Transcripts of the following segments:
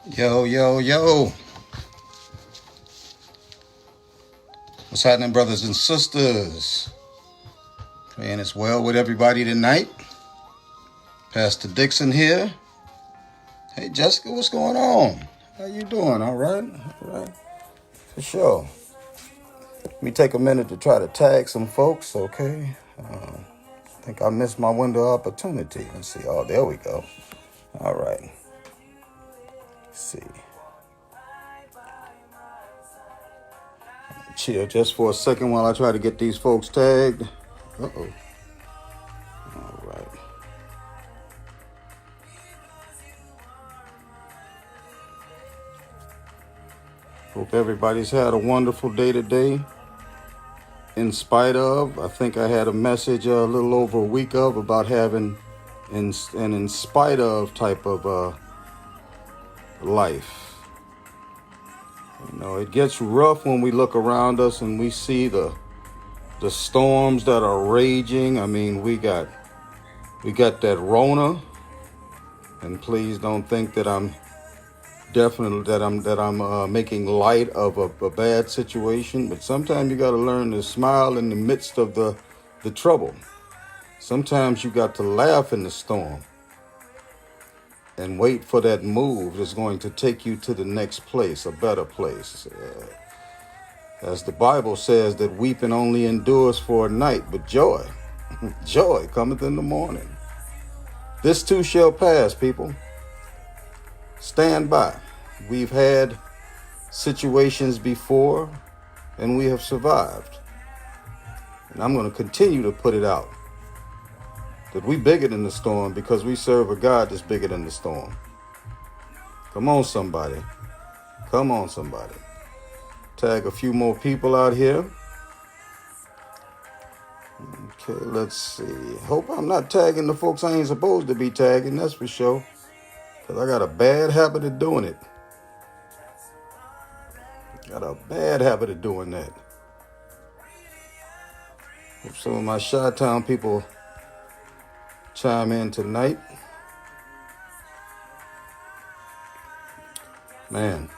Yo, yo, yo. What's happening, brothers and sisters? Praying it's well with everybody tonight. Pastor Dixon here. Hey, Jessica, what's going on? How you doing? All right? All right. For sure. Let me take a minute to try to tag some folks, okay? I think I missed my window of opportunity. Let's see. Oh, there we go. All right. Let's see. Chill just for a second while I try to get these folks tagged. Uh-oh. All right. Hope everybody's had a wonderful day today. In spite of, I think I had a message a little over a week of about having an in spite of type of life. You know, it gets rough when we look around us and we see the storms that are raging. I mean, we got that Rona, and please don't think that I'm making light of a bad situation. But sometimes you got to learn to smile in the midst of the trouble. Sometimes you got to laugh in the storm and wait for that move that's going to take you to the next place, a better place. As the Bible says, that weeping only endures for a night, but joy cometh in the morning. This too shall pass, people. Stand by. We've had situations before, and we have survived. And I'm going to continue to put it out that we bigger than the storm because we serve a God that's bigger than the storm. Come on, somebody. Come on, somebody. Tag a few more people out here. Okay, let's see. Hope I'm not tagging the folks I ain't supposed to be tagging, that's for sure. Because I got a bad habit of doing it. Got a bad habit of doing that. Hope some of my Chi-Town people chime in tonight. Man.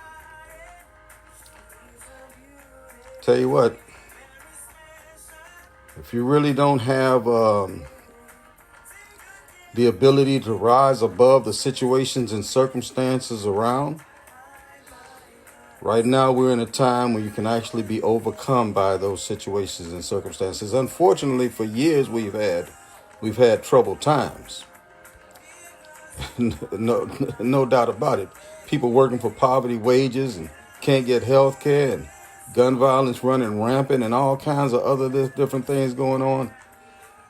Tell you what. If you really don't have the ability to rise above the situations and circumstances around, right now we're in a time where you can actually be overcome by those situations and circumstances. Unfortunately, for years we've had troubled times. No doubt about it. People working for poverty wages and can't get health care, and gun violence running rampant, and all kinds of other different things going on.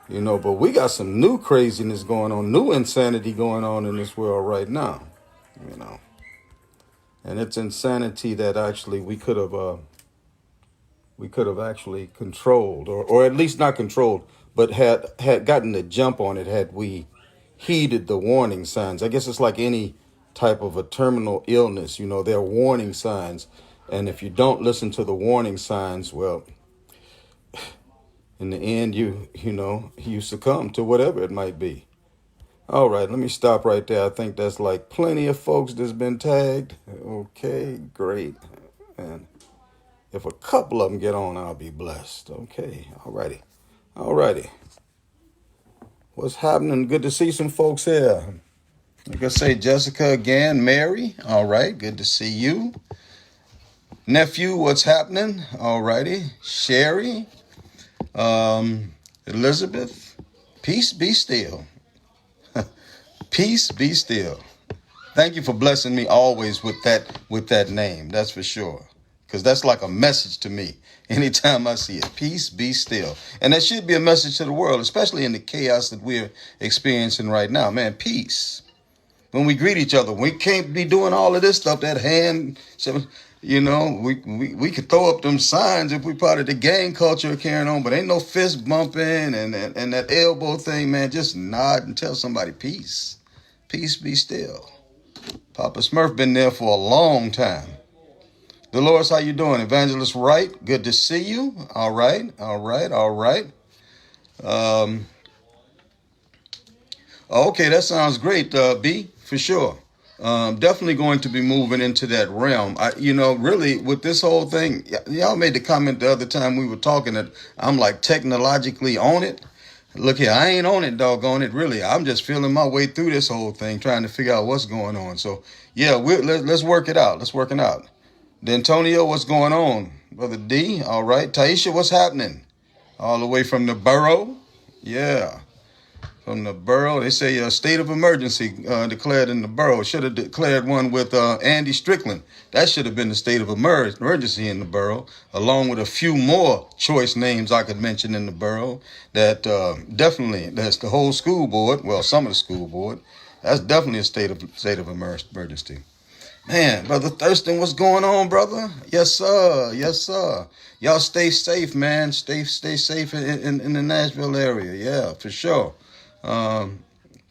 You know, but we got some new craziness going on, new insanity going on in this world right now. You know, and it's insanity that actually we could have actually controlled, or at least not controlled, but had gotten the jump on it had we heeded the warning signs. I guess it's like any type of a terminal illness. You know, there are warning signs, and if you don't listen to the warning signs, well, in the end, you succumb to whatever it might be. All right, let me stop right there. I think that's like plenty of folks that's been tagged. Okay, great. And if a couple of them get on, I'll be blessed. Okay, all righty. What's happening? Good to see some folks here. Like I say, Jessica again, Mary. All right, good to see you. Nephew, what's happening? All righty. Sherry. Elizabeth, peace be still. Peace be still. Thank you for blessing me always with that name. That's for sure. Because that's like a message to me. Anytime I see it, peace be still. And that should be a message to the world, especially in the chaos that we're experiencing right now. Man, peace. When we greet each other, we can't be doing all of this stuff, that hand. You know, we could throw up them signs if we part of the gang culture carrying on, but ain't no fist bumping and that elbow thing, man. Just nod and tell somebody peace. Peace be still. Papa Smurf been there for a long time. Dolores, how you doing? Evangelist Wright, good to see you. All right. Okay, that sounds great, B, for sure. Definitely going to be moving into that realm. Really, with this whole thing, y'all made the comment the other time we were talking that I'm like technologically on it. Look here, I ain't on it, doggone it. Really, I'm just feeling my way through this whole thing, trying to figure out what's going on. So, yeah, let's work it out. Let's work it out. D'Antonio, what's going on? Brother D, all right. Taisha, what's happening? All the way from the borough? Yeah. From the borough, they say a state of emergency declared in the borough. Should have declared one with Andy Strickland. That should have been the state of emergency in the borough, along with a few more choice names I could mention in the borough. That definitely, that's the whole school board. Well, some of the school board. That's definitely a state of emergency. Man, Brother Thurston, what's going on, brother? Yes, sir. Yes, sir. Y'all stay safe, man. Stay safe in the Nashville area. Yeah, for sure. Um,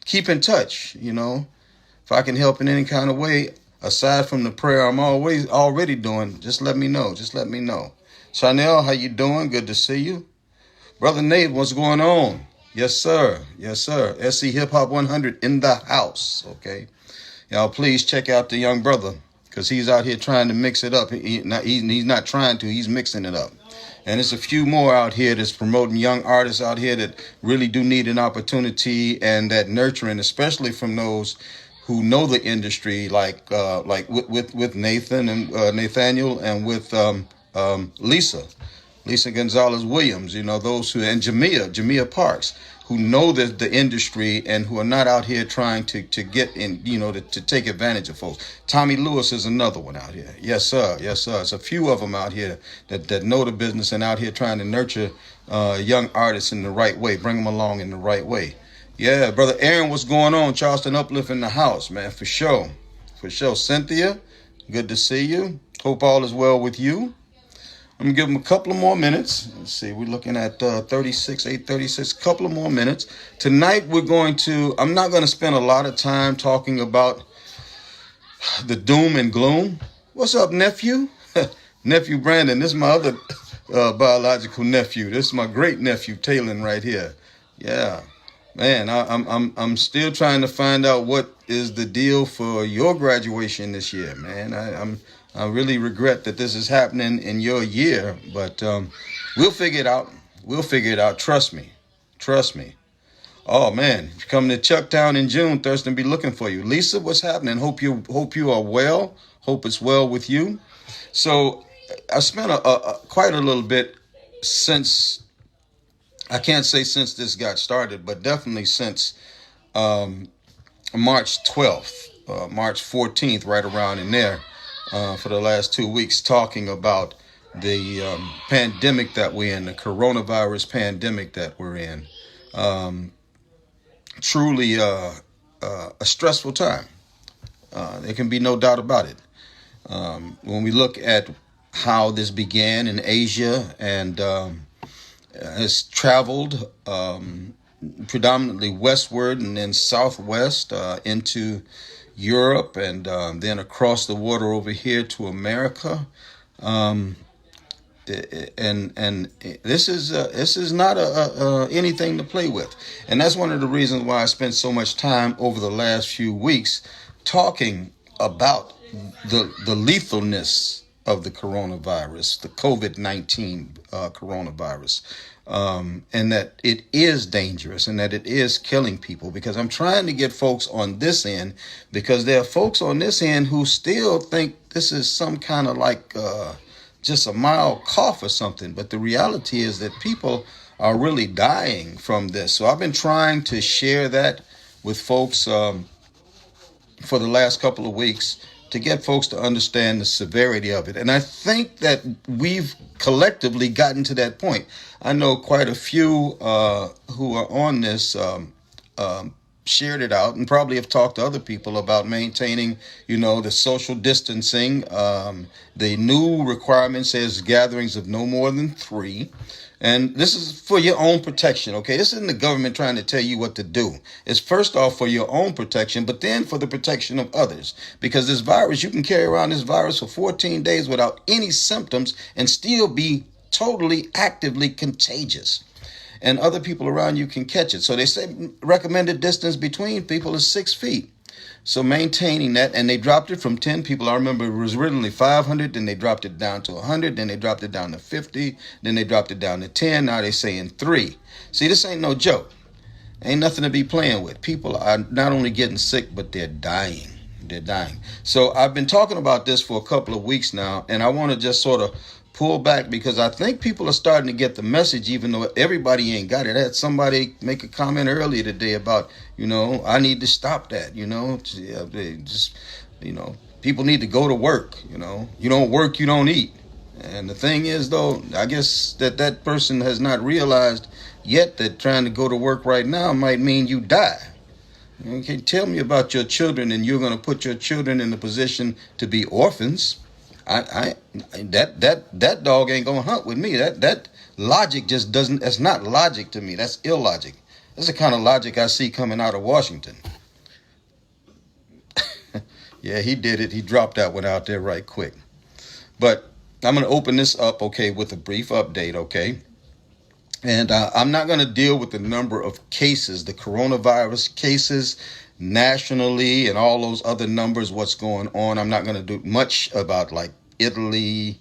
Keep in touch, If I can help in any kind of way, aside from the prayer I'm always already doing, just let me know. Just let me know. Chanel, how you doing? Good to see you. Brother Nate, what's going on? Yes, sir. Yes, sir. SC Hip Hop 100 in the house. Okay. Y'all please check out the young brother because he's out here trying to mix it up. He's not trying to, he's mixing it up. And there's a few more out here that's promoting young artists out here that really do need an opportunity and that nurturing, especially from those who know the industry, like with Nathan and Nathaniel and with Lisa Gonzalez Williams, those who, and Jamia Parks, who know the industry and who are not out here trying to get in, to take advantage of folks. Tommy Lewis is another one out here. Yes, sir. Yes, sir. It's a few of them out here that know the business and out here trying to nurture young artists in the right way, bring them along in the right way. Yeah, Brother Aaron, what's going on? Charleston Uplift in the house, man, for sure. For sure. Cynthia, good to see you. Hope all is well with you. I'm going to give them a couple of more minutes. Let's see, we're looking at 8:36, a couple of more minutes. Tonight I'm not going to spend a lot of time talking about the doom and gloom. What's up, nephew? Nephew Brandon, this is my other biological nephew. This is my great nephew, Talon, right here. Yeah. Man, I'm still trying to find out what is the deal for your graduation this year, man. I really regret that this is happening in your year, but we'll figure it out. We'll figure it out. Trust me. Trust me. Oh man, if you're coming to Chucktown in June, Thurston be looking for you. Lisa, what's happening? Hope you are well. Hope it's well with you. So I spent quite a little bit since. I can't say since this got started, but definitely since March 12th, March 14th, right around in there, for the last 2 weeks, talking about the pandemic that we're in, the coronavirus pandemic that we're in. Truly a stressful time. There can be no doubt about it. When we look at how this began in Asia and has traveled predominantly westward and then southwest into Europe and then across the water over here to America. And this is not anything to play with. And that's one of the reasons why I spent so much time over the last few weeks talking about the lethalness of the coronavirus, the COVID-19 coronavirus, and that it is dangerous and that it is killing people, because I'm trying to get folks on this end, because there are folks on this end who still think this is some kind of like just a mild cough or something. But the reality is that people are really dying from this. So I've been trying to share that with folks for the last couple of weeks, to get folks to understand the severity of it. And I think that we've collectively gotten to that point. I know quite a few who are on this shared it out and probably have talked to other people about maintaining, the social distancing. The new requirement says gatherings of no more than 3. And this is for your own protection, okay? This isn't the government trying to tell you what to do. It's first off for your own protection, but then for the protection of others. Because this virus, you can carry around this virus for 14 days without any symptoms and still be totally actively contagious. And other people around you can catch it. So they say recommended distance between people is 6 feet. So maintaining that, and they dropped it from 10 people. I remember it was originally 500, then they dropped it down to 100, then they dropped it down to 50, then they dropped it down to 10. Now they're saying 3. See, this ain't no joke. Ain't nothing to be playing with. People are not only getting sick, but they're dying. They're dying. So I've been talking about this for a couple of weeks now, and I want to just sort of pull back because I think people are starting to get the message, even though everybody ain't got it. I had somebody make a comment earlier today about, I need to stop that, just, people need to go to work, you don't work, you don't eat. And the thing is, though, I guess that person has not realized yet that trying to go to work right now might mean you die. You can't tell me about your children and you're going to put your children in a position to be orphans. That dog ain't gonna hunt with me. That logic just doesn't. That's not logic to me. That's illogic. That's the kind of logic I see coming out of Washington. Yeah, he did it. He dropped that one out there right quick. But I'm gonna open this up, okay, with a brief update, okay. And I'm not gonna deal with the number of cases, the coronavirus cases nationally and all those other numbers, what's going on. I'm not going to do much about like Italy,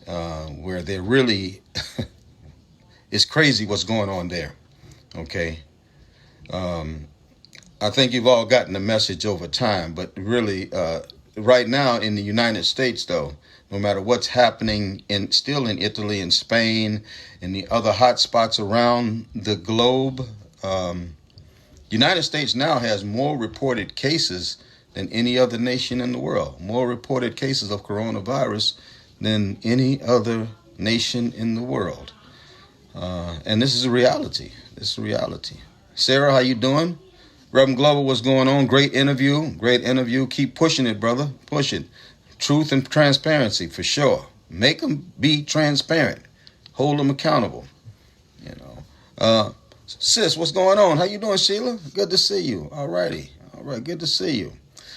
where they're really, it's crazy what's going on there. Okay. I think you've all gotten the message over time, but really, right now in the United States, though, no matter what's happening still in Italy and Spain and the other hot spots around the globe, United States now has more reported cases than any other nation in the world. More reported cases of coronavirus than any other nation in the world. And this is a reality. This is a reality. Sarah, how you doing? Reverend Glover, what's going on? Great interview. Great interview. Keep pushing it, brother. Push it. Truth and transparency, for sure. Make them be transparent. Hold them accountable. Sis, what's going on? How you doing, Sheila? Good to see you. All righty. All right, good to see you.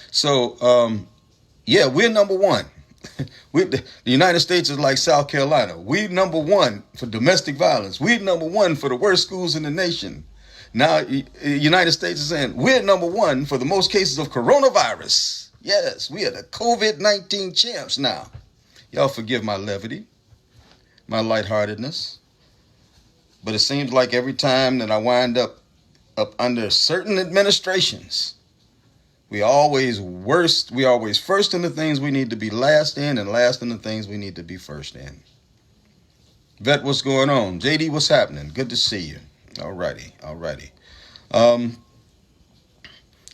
So, yeah, we're number one. The United States is like South Carolina. We're number one for domestic violence. We're number one for the worst schools in the nation. Now, the United States is saying we're number one for the most cases of coronavirus. Yes, we are the COVID-19 champs now. Y'all forgive my levity, my lightheartedness. But it seems like every time that I wind up under certain administrations, we always first in the things we need to be last in, and last in the things we need to be first in. Vet, what's going on? JD, what's happening? Good to see you. All righty. But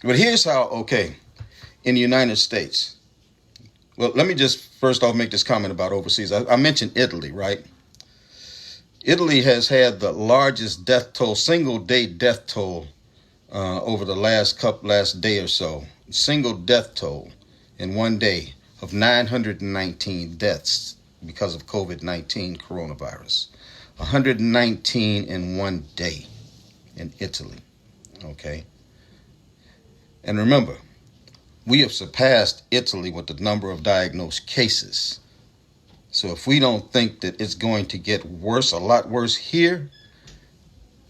here's how, okay, in the United States. Well, let me just first off make this comment about overseas. I mentioned Italy, right? Italy has had the largest death toll, single day death toll over the last day or so. Single death toll in one day of 919 deaths because of COVID-19 coronavirus. 119 in one day in Italy. Okay. And remember, we have surpassed Italy with the number of diagnosed cases. So if we don't think that it's going to get worse, a lot worse here,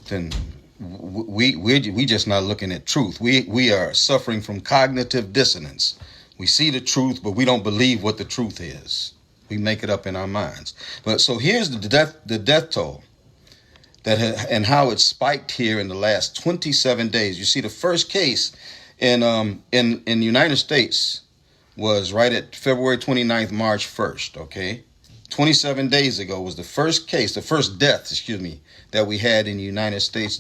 then we just not looking at truth. We are suffering from cognitive dissonance. We see the truth, but we don't believe what the truth is. We make it up in our minds. But so here's the death toll and how it spiked here in the last 27 days. You see, the first case in the United States was right at February 29th, March 1st. Okay. 27 days ago was the first death, that we had in the United States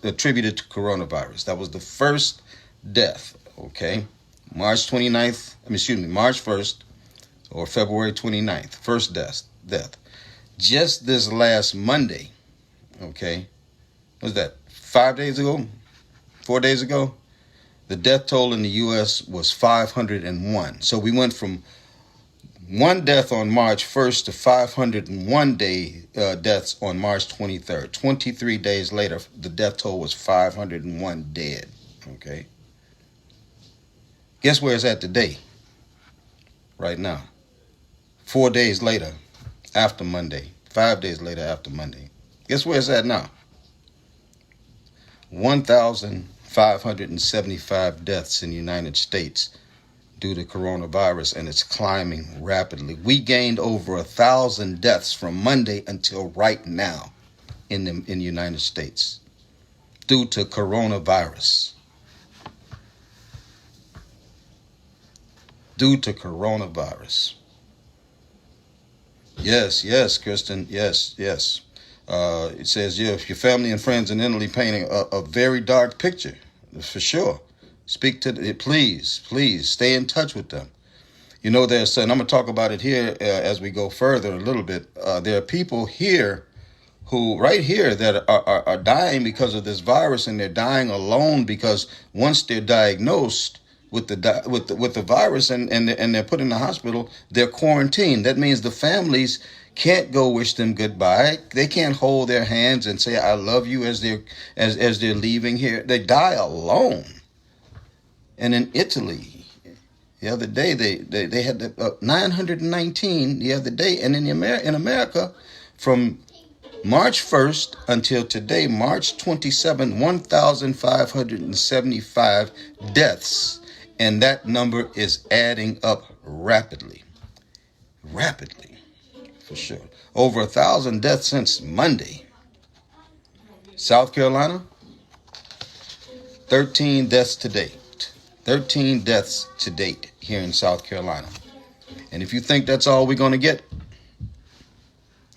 attributed to coronavirus. That was the first death, okay? March 1st or February 29th, first death. Just this last Monday, okay? What was that, 4 days ago? The death toll in the U.S. was 501. So we went from one death on March 1st to 501 deaths on March 23rd. 23 days later, the death toll was 501 dead. Okay. Guess where it's at today? Right now. 4 days later, after Monday. 5 days later, after Monday. Guess where it's at now? 1,000 575 deaths in the United States due to coronavirus, and it's climbing rapidly. We gained over 1,000 deaths from Monday until right now in the United States due to coronavirus. Due to coronavirus. Yes, Kristen. Yes. It says, yeah, if your family and friends in Italy painting a very dark picture, for sure. Speak to please stay in touch with them. You know, and I'm going to talk about it here as we go further a little bit. There are people here who right here that are dying because of this virus, and they're dying alone because once they're diagnosed with the virus and they're put in the hospital, they're quarantined. That means the families can't go wish them goodbye. They can't hold their hands and say I love you as they're leaving here. They die alone. And in Italy, the other day they had 919 the other day, and in America from March 1st until today, March 27, 1,575 deaths. And that number is adding up rapidly, for sure. Over 1,000 deaths since Monday. South Carolina, 13 deaths to date. 13 deaths to date here in South Carolina. And if you think that's all we're going to get,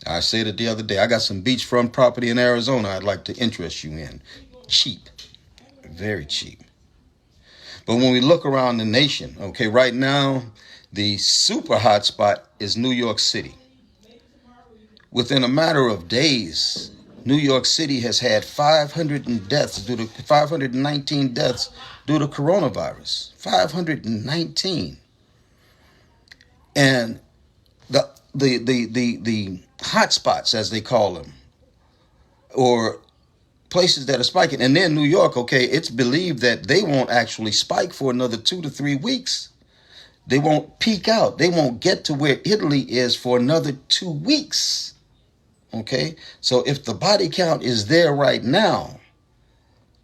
I said it the other day. I got some beachfront property in Arizona I'd like to interest you in. Cheap. Very cheap. But when we look around the nation, okay, right now, the super hot spot is New York City. Within a matter of days, New York City has had 519 deaths due to coronavirus. 519. And the hot spots, as they call them, or places that are spiking. And then New York, okay, it's believed that they won't actually spike for another 2 to 3 weeks. They won't peak out. They won't get to where Italy is for another 2 weeks. Okay, so if the body count is there right now,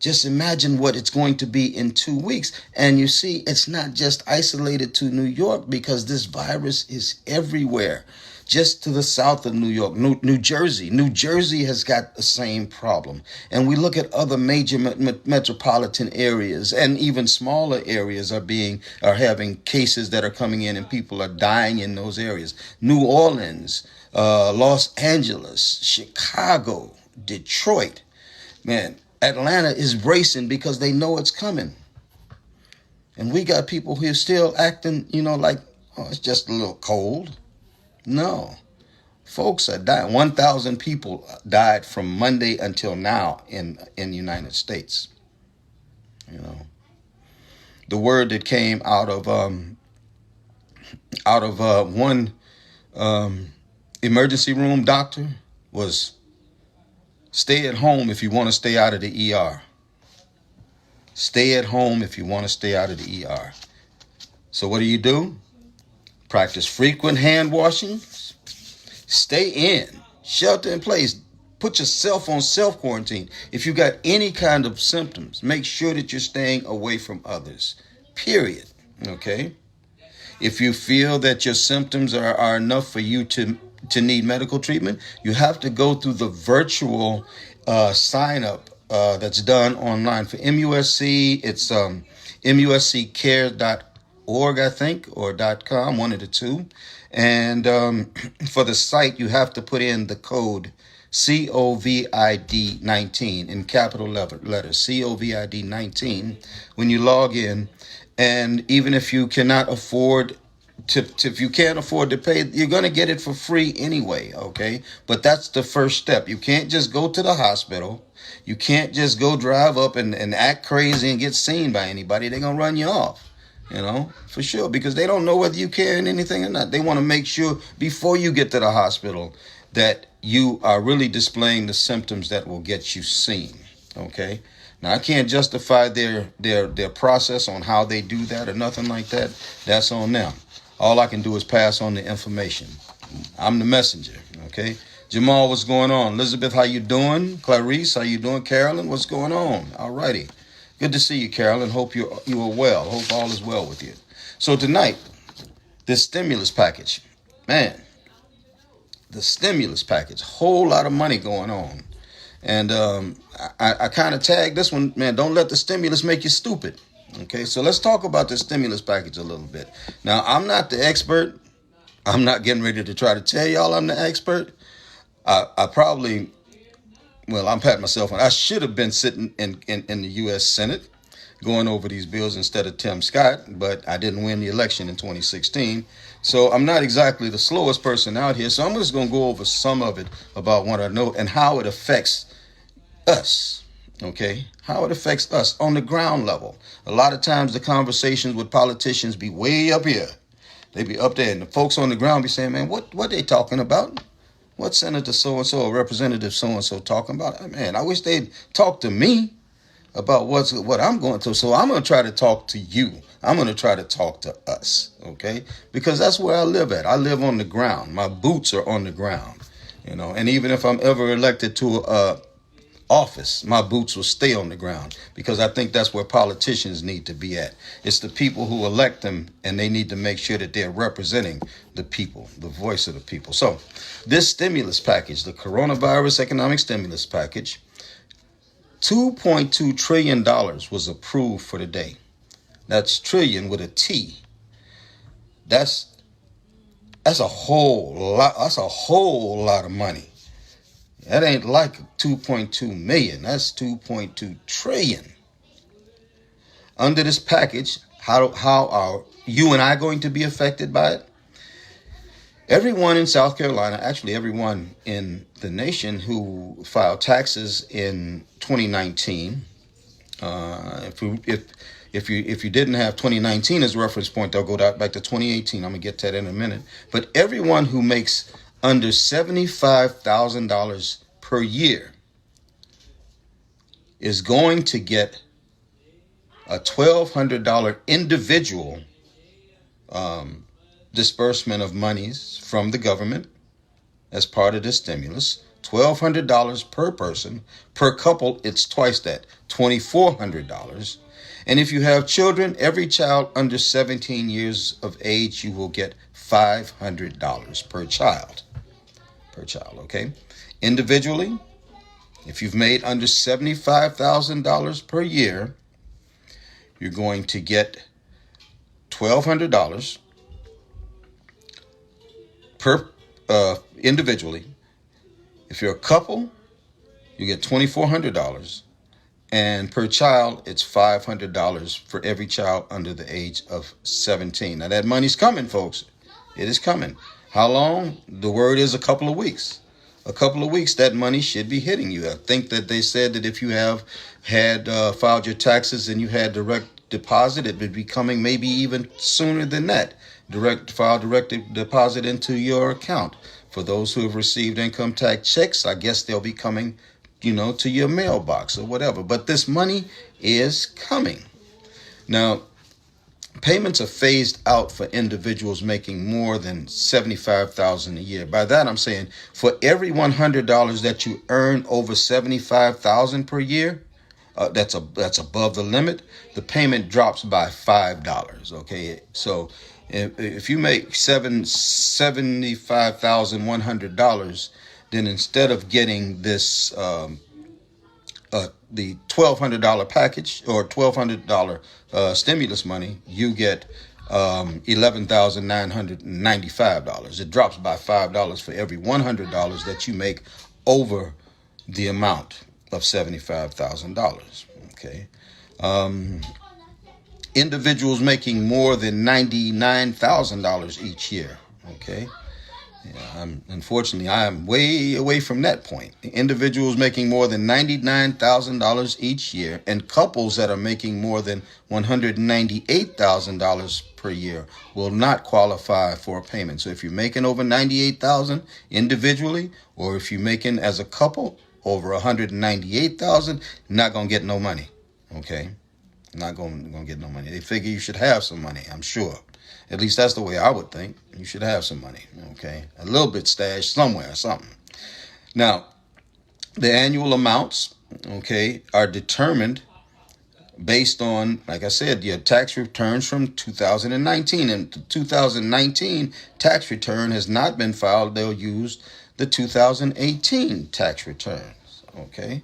just imagine what it's going to be in 2 weeks. And you see, it's not just isolated to New York, because this virus is everywhere. Just to the south of New York, New Jersey. New Jersey has got the same problem. And we look at other major metropolitan areas, and even smaller areas are having cases that are coming in, and people are dying in those areas. New Orleans, Los Angeles, Chicago, Detroit. Man, Atlanta is bracing because they know it's coming. And we got people who are still acting, like, oh, it's just a little cold. No, folks are dying. 1,000 people died from Monday until now in the United States. The word that came out of one emergency room doctor was, stay at home if you want to stay out of the ER. Stay at home if you want to stay out of the ER. So what do? Practice frequent hand washing. Stay in. Shelter in place. Put yourself on self-quarantine. If you got any kind of symptoms, make sure that you're staying away from others. Period. Okay? If you feel that your symptoms are enough for you to need medical treatment, you have to go through the virtual sign up that's done online. For MUSC, it's musccare.org, I think, or .com, one of the two. And for the site, you have to put in the code COVID-19 in capital letters, COVID-19, when you log in. And even if you cannot afford if you can't afford to pay, you're going to get it for free anyway, okay? But that's the first step. You can't just go to the hospital. You can't just go drive up and act crazy and get seen by anybody. They're going to run you off. For sure, because they don't know whether you carrying anything or not. They want to make sure before you get to the hospital that you are really displaying the symptoms that will get you seen. Okay. Now, I can't justify their process on how they do that or nothing like that. That's on them. All I can do is pass on the information. I'm the messenger. Okay. Jamal, what's going on? Elizabeth, how you doing? Clarice, how you doing? Carolyn, what's going on? All righty. Good to see you, Carolyn. Hope you are well. Hope all is well with you. So tonight, this stimulus package, man, the stimulus package, whole lot of money going on. And I kind of tagged this one, man, don't let the stimulus make you stupid. Okay, so let's talk about the stimulus package a little bit. Now, I'm not the expert. I'm not getting ready to try to tell y'all I'm the expert. I probably, well, I'm patting myself on. I should have been sitting in the U.S. Senate going over these bills instead of Tim Scott, but I didn't win the election in 2016. So I'm not exactly the slowest person out here. So I'm just going to go over some of it about what I know and how it affects us. Okay, how it affects us on the ground level. A lot of times the conversations with politicians be way up here. They be up there and the folks on the ground be saying, man, what they talking about? What Senator so-and-so or Representative so-and-so talking about? Man, I wish they'd talk to me about what I'm going through. So I'm going to try to talk to you. I'm going to try to talk to us, okay? Because that's where I live at. I live on the ground. My boots are on the ground, and even if I'm ever elected to office, my boots will stay on the ground because I think that's where politicians need to be at. It's the people who elect them, and they need to make sure that they're representing the people, the voice of the people. So this stimulus package, the coronavirus economic stimulus package, $2.2 trillion was approved for the day. That's trillion with a T. That's a whole lot. That's a whole lot of money. That ain't like 2.2 million. That's 2.2 trillion. Under this package, how are you and I going to be affected by it? Everyone in South Carolina, actually everyone in the nation who filed taxes in 2019, if you didn't have 2019 as a reference point, they'll go back to 2018. I'm gonna get to that in a minute. But everyone who makes under $75,000 per year is going to get a $1,200 individual disbursement of monies from the government as part of this stimulus. $1,200 per person. Per couple, it's twice that, $2,400. And if you have children, every child under 17 years of age, you will get $500 per child. Okay? Individually, if you've made under $75,000 per year, you're going to get $1,200 per individually. If you're a couple, you get $2,400, and per child, it's $500 for every child under the age of 17. Now that money's coming, folks. It is coming. How long? The word is a couple of weeks. A couple of weeks, that money should be hitting you. I think that they said that if you have had filed your taxes and you had direct deposit, it would be coming maybe even sooner than that. Direct deposit into your account. For those who have received income tax checks, I guess they'll be coming, to your mailbox or whatever. But this money is coming. Now, payments are phased out for individuals making more than $75,000 a year. By that, I'm saying for every $100 that you earn over $75,000 per year, that's above the limit, the payment drops by $5. Okay, so if you make $75,100, then instead of getting this the $1,200 package or $1,200 stimulus money, you get $11,995. It drops by $5 for every $100 that you make over the amount of $75,000. Okay. Individuals making more than $99,000 each year. Okay. Yeah, unfortunately, I am way away from that point. Individuals making more than $99,000 each year and couples that are making more than $198,000 per year will not qualify for a payment. So if you're making over $98,000 individually, or if you're making as a couple over $198,000, not going to get no money. Okay? Not going to get no money. They figure you should have some money, I'm sure. At least that's the way I would think. You should have some money, okay? A little bit stashed somewhere or something. Now, the annual amounts, okay, are determined based on, like I said, your tax returns from 2019. And the 2019 tax return has not been filed. They'll use the 2018 tax returns. Okay.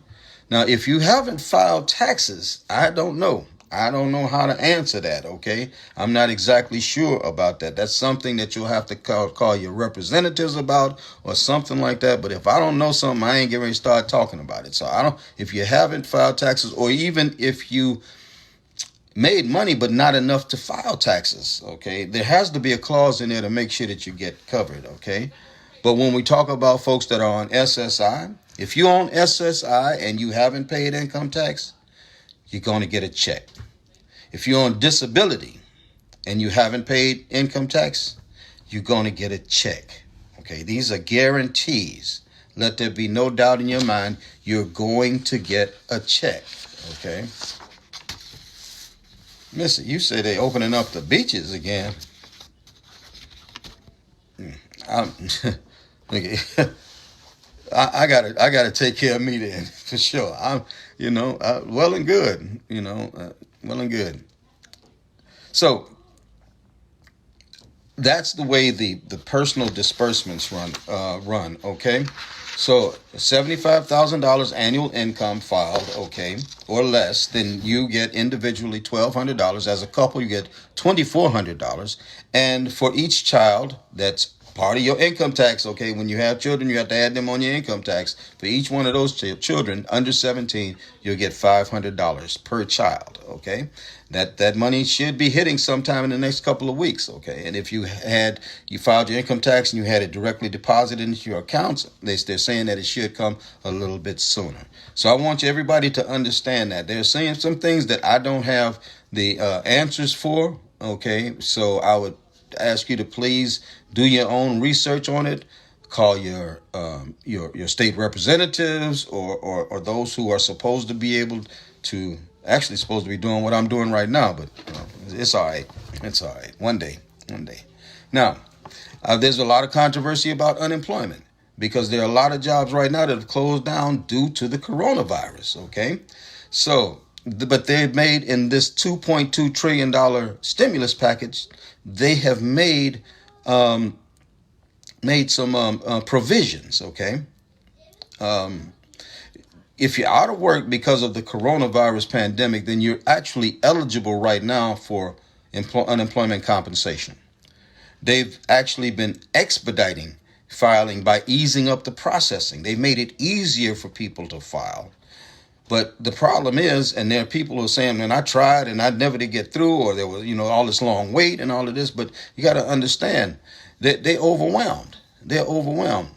Now, if you haven't filed taxes, I don't know. I don't know how to answer that, okay? I'm not exactly sure about that. That's something that you'll have to call your representatives about or something like that. But if I don't know something, I ain't getting ready to start talking about it. So if you haven't filed taxes, or even if you made money but not enough to file taxes, okay, there has to be a clause in there to make sure that you get covered, okay? But when we talk about folks that are on SSI, if you're on SSI and you haven't paid income tax, you're going to get a check. If you're on disability and you haven't paid income tax, you're going to get a check. Okay, these are guarantees. Let there be no doubt in your mind, you're going to get a check. Okay. Mister, you say they opening up the beaches again. I gotta take care of me then, for sure. Well and good, well and good. So that's the way the personal disbursements run. Okay, so $75,000 annual income filed, okay, or less, then you get individually $1,200. As a couple, you get $2,400, and for each child, that's part of your income tax, okay? When you have children, you have to add them on your income tax. For each one of those children under 17, you'll get $500 per child, okay? That money should be hitting sometime in the next couple of weeks, okay? And if you filed your income tax and you had it directly deposited into your accounts, they're saying that it should come a little bit sooner. So I want everybody to understand that. They're saying some things that I don't have the answers for, okay? So I would ask you to please do your own research on it. Call your state representatives or those who are supposed to be able to supposed to be doing what I'm doing right now. But it's all right. It's all right. One day. Now, there's a lot of controversy about unemployment because there are a lot of jobs right now that have closed down due to the coronavirus. Okay, so but they've made in this $2.2 trillion stimulus package, they have made some provisions, okay? If you're out of work because of the coronavirus pandemic, then you're actually eligible right now for unemployment compensation. They've actually been expediting filing by easing up the processing. They've made it easier for people to file. But the problem is, and there are people who are saying, man, I tried and I never did get through, or there was, all this long wait and all of this. But you got to understand that they're overwhelmed. They're overwhelmed.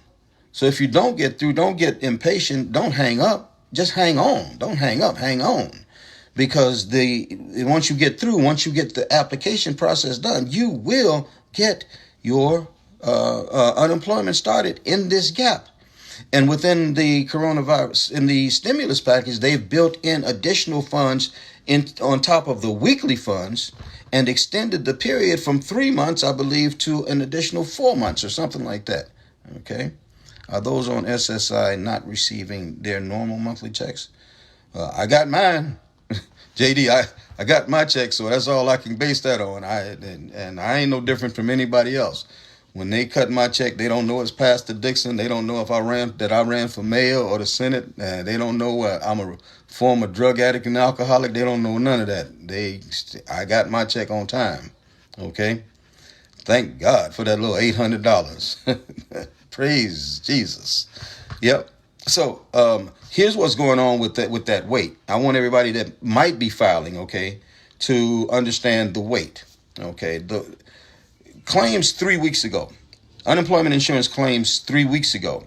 So if you don't get through, don't get impatient, don't hang up, just hang on. Don't hang up, hang on. Because once you get through, once you get the application process done, you will get your unemployment started in this gap. And within the coronavirus, in the stimulus package, they've built in additional funds on top of the weekly funds and extended the period from 3 months, I believe, to an additional 4 months or something like that. Okay. Are those on SSI not receiving their normal monthly checks? I got mine. JD, I got my check, so that's all I can base that on. And I ain't no different from anybody else. When they cut my check, they don't know it's Pastor Dixon. They don't know if I ran for mayor or the Senate. They don't know I'm a former drug addict and alcoholic. They don't know none of that. I got my check on time. Okay. Thank God for that little $800. Praise Jesus. Yep. So here's what's going on with that weight. I want everybody that might be filing, okay, to understand the weight. Okay. The claims 3 weeks ago, unemployment insurance claims 3 weeks ago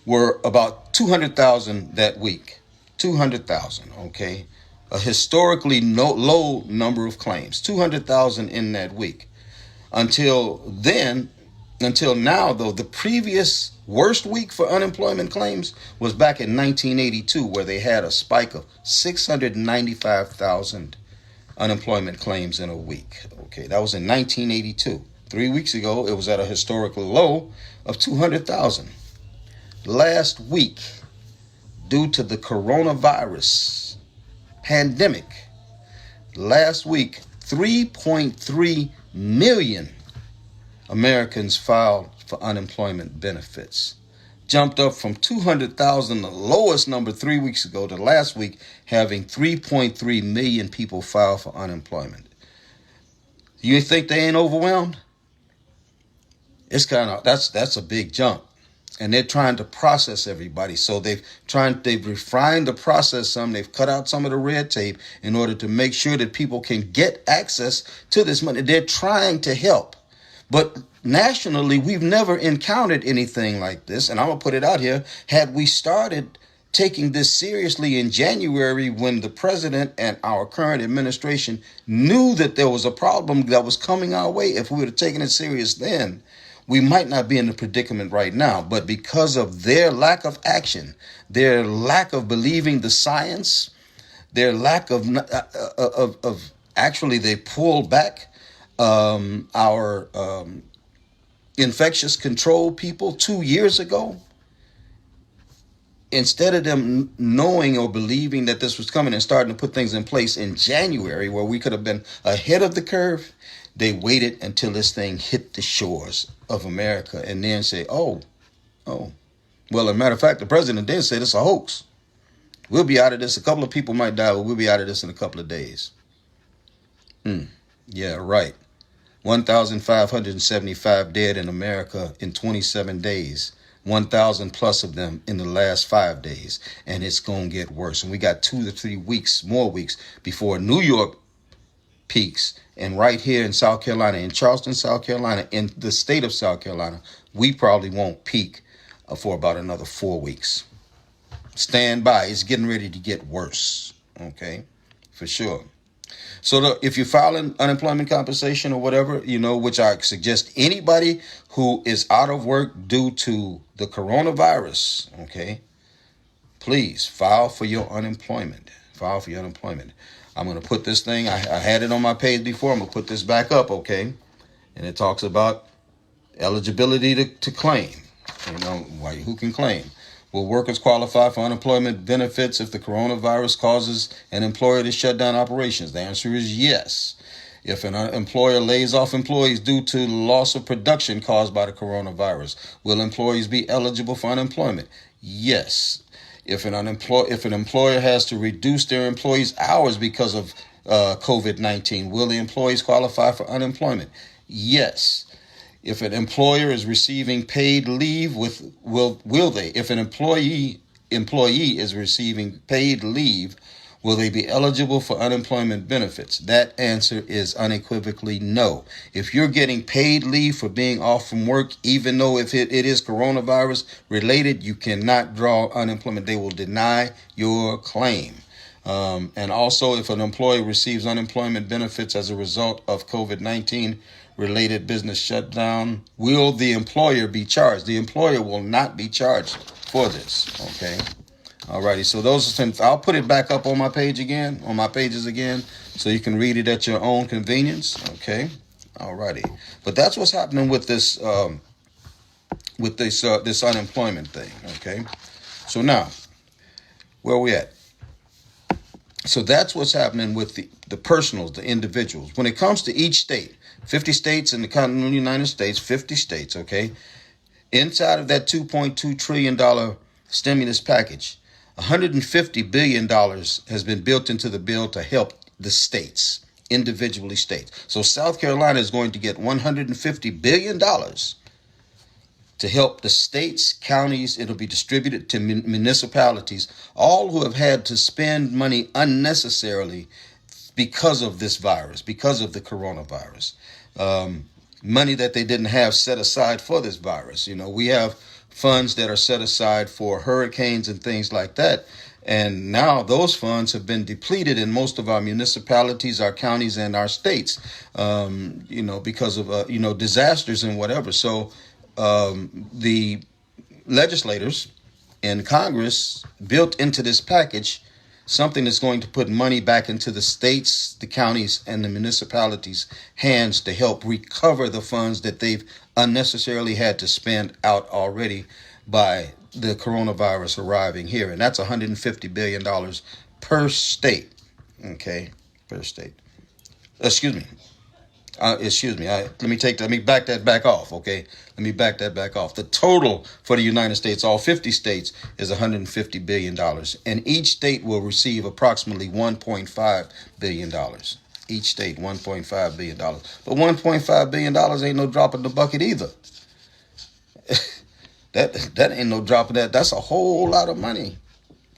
were about 200,000 that week. 200,000, okay? A historically low number of claims, 200,000 in that week. Until now, though, the previous worst week for unemployment claims was back in 1982, where they had a spike of 695,000 unemployment claims in a week. Okay, that was in 1982. 3 weeks ago, it was at a historical low of 200,000. Last week, due to the coronavirus pandemic, last week, 3.3 million Americans filed for unemployment benefits. Jumped up from 200,000, the lowest number 3 weeks ago, to last week having 3.3 million people file for unemployment. You think they ain't overwhelmed? It's that's a big jump. And they're trying to process everybody. So they've refined the process some. They've cut out some of the red tape in order to make sure that people can get access to this money. They're trying to help. But nationally, we've never encountered anything like this. And I'm going to put it out here. Had we started taking this seriously in January, when the president and our current administration knew that there was a problem that was coming our way, if we would have taken it serious then, we might not be in the predicament right now. But because of their lack of action, their lack of believing the science, their lack of actually, they pulled back our infectious control people 2 years ago. Instead of them knowing or believing that this was coming and starting to put things in place in January, where we could have been ahead of the curve, they waited until this thing hit the shores of America and then say, oh. Well, as a matter of fact, the president then said it's a hoax. We'll be out of this. A couple of people might die, but we'll be out of this in a couple of days. Yeah, right. 1,575 dead in America in 27 days. 1,000 plus of them in the last 5 days. And it's going to get worse. And we got 2 to 3 weeks, more weeks, before New York peaks. And right here in South Carolina, in Charleston, South Carolina, in the state of South Carolina, we probably won't peak for about another 4 weeks. Stand by. It's getting ready to get worse. Okay, for sure. So if you're filing unemployment compensation or whatever, which I suggest anybody who is out of work due to the coronavirus, okay, please file for your unemployment. File for your unemployment. I'm going to put this thing, I had it on my page before. I'm going to put this back up, okay? And it talks about eligibility to claim. Who can claim? Will workers qualify for unemployment benefits if the coronavirus causes an employer to shut down operations? The answer is yes. If an employer lays off employees due to loss of production caused by the coronavirus, will employees be eligible for unemployment? Yes. If an employer has to reduce their employees' hours because of COVID-19, will the employees qualify for unemployment? Yes. If an employer is receiving paid leave, will they? If an employee is receiving paid leave, will they be eligible for unemployment benefits? That answer is unequivocally no. If you're getting paid leave for being off from work, even though if it is coronavirus related, you cannot draw unemployment. They will deny your claim. And also, if an employee receives unemployment benefits as a result of COVID-19 related business shutdown, will the employer be charged? The employer will not be charged for this. Okay. Alrighty. So those are things. I'll put it back up on my pages again, so you can read it at your own convenience. Okay. Alrighty. But that's what's happening with this this unemployment thing. Okay. So now, where are we at? So that's what's happening with the personals, the individuals. When it comes to each state, 50 states in the continental United States, 50 states, okay? Inside of that $2.2 trillion stimulus package, $150 billion has been built into the bill to help the states, individually states. So South Carolina is going to get $150 billion to help the states, counties. It'll be distributed to municipalities, all who have had to spend money unnecessarily because of this virus, because of the coronavirus. Money that they didn't have set aside for this virus. We have funds that are set aside for hurricanes and things like that. And now those funds have been depleted in most of our municipalities, our counties, and our states, because of, disasters and whatever. So the legislators in Congress built into this package something that's going to put money back into the states, the counties, and the municipalities' hands to help recover the funds that they've unnecessarily had to spend out already by the coronavirus arriving here. And that's $150 billion per state. Okay, per state. Excuse me. Let me back that back off. Okay, let me back that back off. The total for the United States, all 50 states, is $150 billion, and each state will receive approximately $1.5 billion. Each state, $1.5 billion, but $1.5 billion ain't no drop in the bucket either. That ain't no drop in that. That's a whole lot of money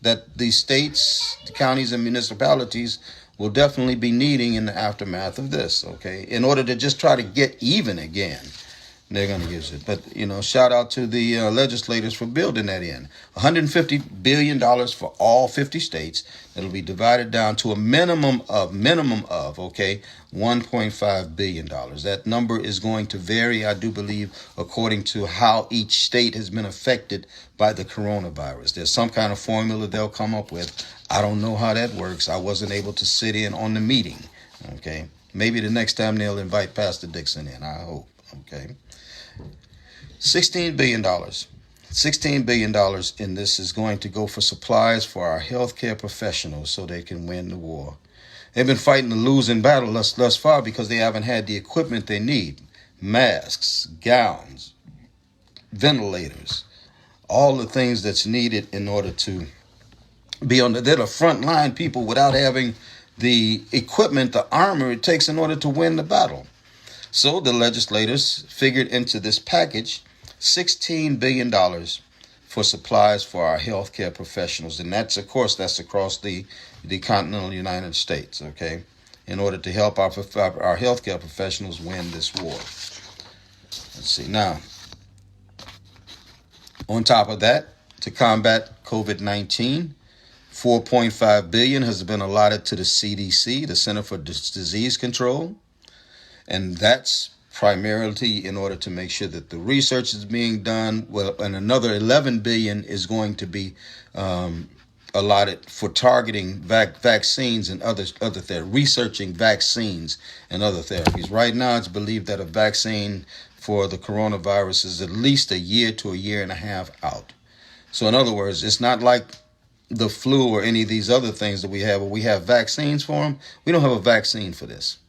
that the states, the counties, and municipalities will definitely be needing in the aftermath of this, okay, in order to just try to get even again. They're going to use it. But, shout out to the legislators for building that in. $150 billion for all 50 states. It'll be divided down to a minimum of, okay, $1.5 billion. That number is going to vary, I do believe, according to how each state has been affected by the coronavirus. There's some kind of formula they'll come up with. I don't know how that works. I wasn't able to sit in on the meeting, okay? Maybe the next time they'll invite Pastor Dixon in, I hope, okay? $16 billion. $16 billion in this is going to go for supplies for our healthcare professionals so they can win the war. They've been fighting the losing battle thus far because they haven't had the equipment they need. Masks, gowns, ventilators, all the things that's needed in order to be on they're the front line people without having the equipment, the armor it takes in order to win the battle. So the legislators figured into this package $16 billion for supplies for our healthcare professionals. And that's across the continental United States, okay, in order to help our healthcare professionals win this war. Let's see. Now, on top of that, to combat COVID-19, $4.5 billion has been allotted to the CDC, the Center for Disease Control. And that's primarily in order to make sure that the research is being done. Well, and another $11 billion is going to be allotted for targeting vaccines and other therapies, researching vaccines and other therapies. Right now, it's believed that a vaccine for the coronavirus is at least a year to a year and a half out. So in other words, it's not like the flu or any of these other things that we have, where we have vaccines for them. We don't have a vaccine for this.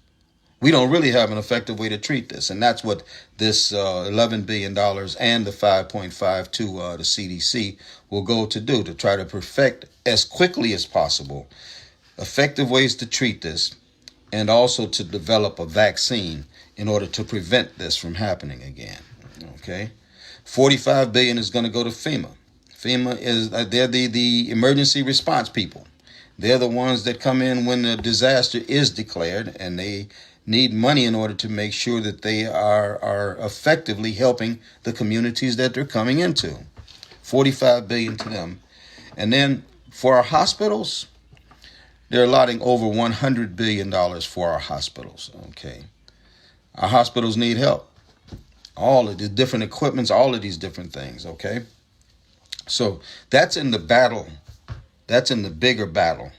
We don't really have an effective way to treat this. And that's what this $11 billion and the 5.5 to the CDC will go to do, to try to perfect as quickly as possible effective ways to treat this, and also to develop a vaccine in order to prevent this from happening again. Okay. $45 billion is going to go to FEMA. FEMA is they're the emergency response people. They're the ones that come in when the disaster is declared, and they need money in order to make sure that they are effectively helping the communities that they're coming into. $45 billion to them. And then for our hospitals, they're allotting over $100 billion for our hospitals. Okay. Our hospitals need help. All of the different equipments, all of these different things. Okay. So that's in the battle. That's in the bigger battle.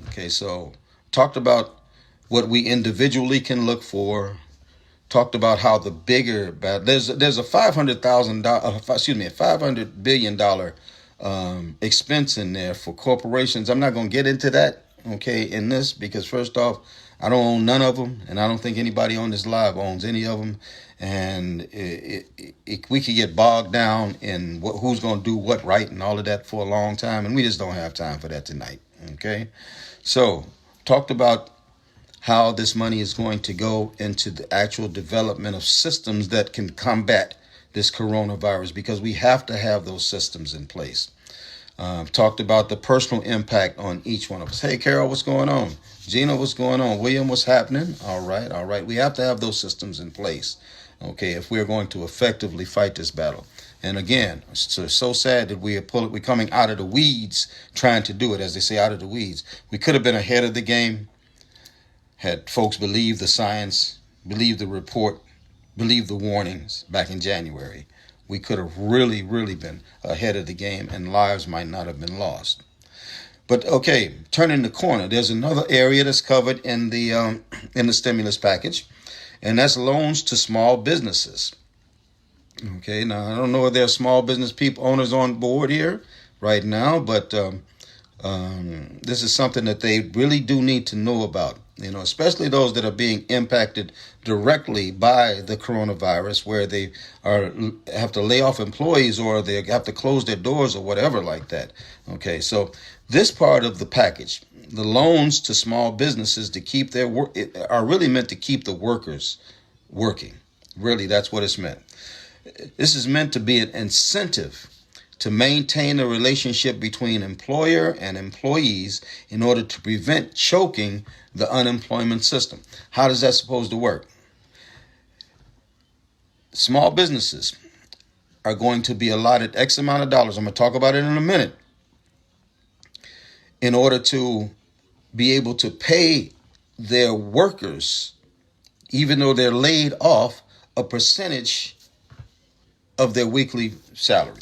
Okay. So talked about what we individually can look for. Talked about how the bigger battle. There's a $500 billion expense in there for corporations. I'm not going to get into that, okay, in this, because first off, I don't own none of them, and I don't think anybody on this live owns any of them. And we could get bogged down in who's going to do what right and all of that for a long time, and we just don't have time for that tonight, okay? So talked about how this money is going to go into the actual development of systems that can combat this coronavirus, because we have to have those systems in place. Talked about the personal impact on each one of us. Hey, Carol, what's going on? Gina, what's going on? William, what's happening? All right. We have to have those systems in place, okay, if we're going to effectively fight this battle. And again, it's so sad that we're coming out of the weeds trying to do it, as they say, out of the weeds. We could have been ahead of the game had folks believed the science, believed the report, believed the warnings back in January. We could have really, really been ahead of the game, and lives might not have been lost. But okay, turning the corner, there's another area that's covered in the stimulus package, and that's loans to small businesses. Okay, now I don't know if there are small business owners on board here right now, but This is something that they really do need to know about, especially those that are being impacted directly by the coronavirus, where they have to lay off employees or they have to close their doors or whatever like that. Okay, so this part of the package, the loans to small businesses to keep their work, are really meant to keep the workers working. Really, that's what it's meant. This is meant to be an incentive to maintain a relationship between employer and employees in order to prevent choking the unemployment system. How does that supposed to work? Small businesses are going to be allotted X amount of dollars. I'm going to talk about it in a minute. In order to be able to pay their workers, even though they're laid off, a percentage of their weekly salary.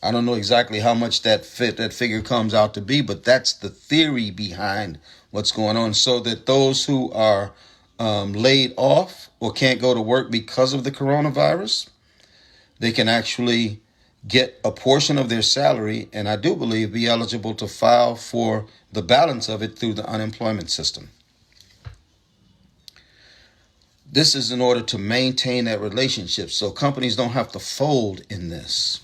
I don't know exactly how much that figure comes out to be, but that's the theory behind what's going on, so that those who are laid off or can't go to work because of the coronavirus, they can actually get a portion of their salary, and I do believe be eligible to file for the balance of it through the unemployment system. This is in order to maintain that relationship, so companies don't have to fold in this.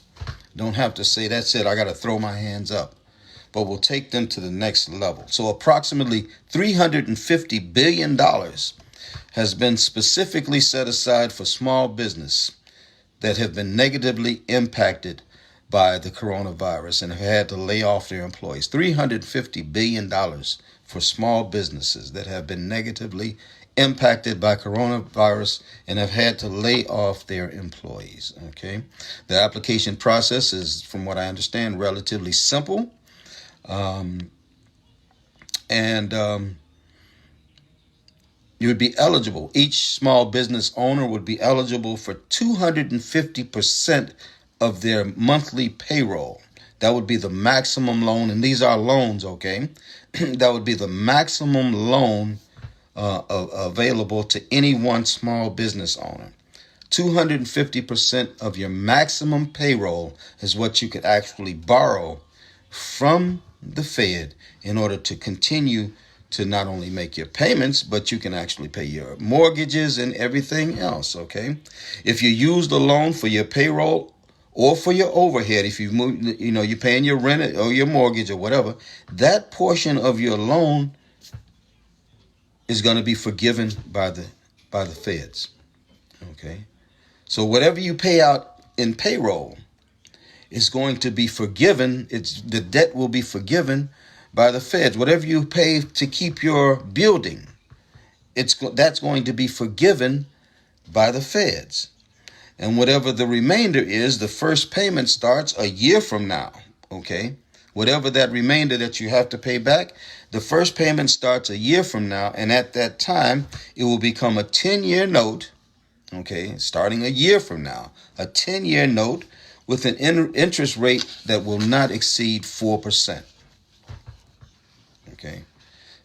Don't have to say, that's it, I got to throw my hands up. But we'll take them to the next level. So approximately $350 billion has been specifically set aside for small business that have been negatively impacted by the coronavirus and have had to lay off their employees. $350 billion for small businesses that have been negatively impacted by coronavirus and have had to lay off their employees. Okay, the application process is, from what I understand, relatively simple, and you would be eligible. Each small business owner would be eligible for 250% of their monthly payroll. That would be the maximum loan, and these are loans. Okay, that would be the maximum loan available to any one small business owner. 250% of your maximum payroll is what you could actually borrow from the Fed in order to continue to not only make your payments, but you can actually pay your mortgages and everything else. Okay, if you use the loan for your payroll or for your overhead, if you move, you're paying your rent or your mortgage or whatever, that portion of your loan is going to be forgiven by the feds. Okay, so whatever you pay out in payroll is going to be forgiven. The debt will be forgiven by the feds. Whatever you pay to keep your building, that's going to be forgiven by the feds. And whatever the remainder is, the first payment starts a year from now. Okay, whatever that remainder that you have to pay back, the first payment starts a year from now, and at that time, it will become a 10-year note, okay, starting a year from now, a 10-year note with an interest rate that will not exceed 4%. Okay,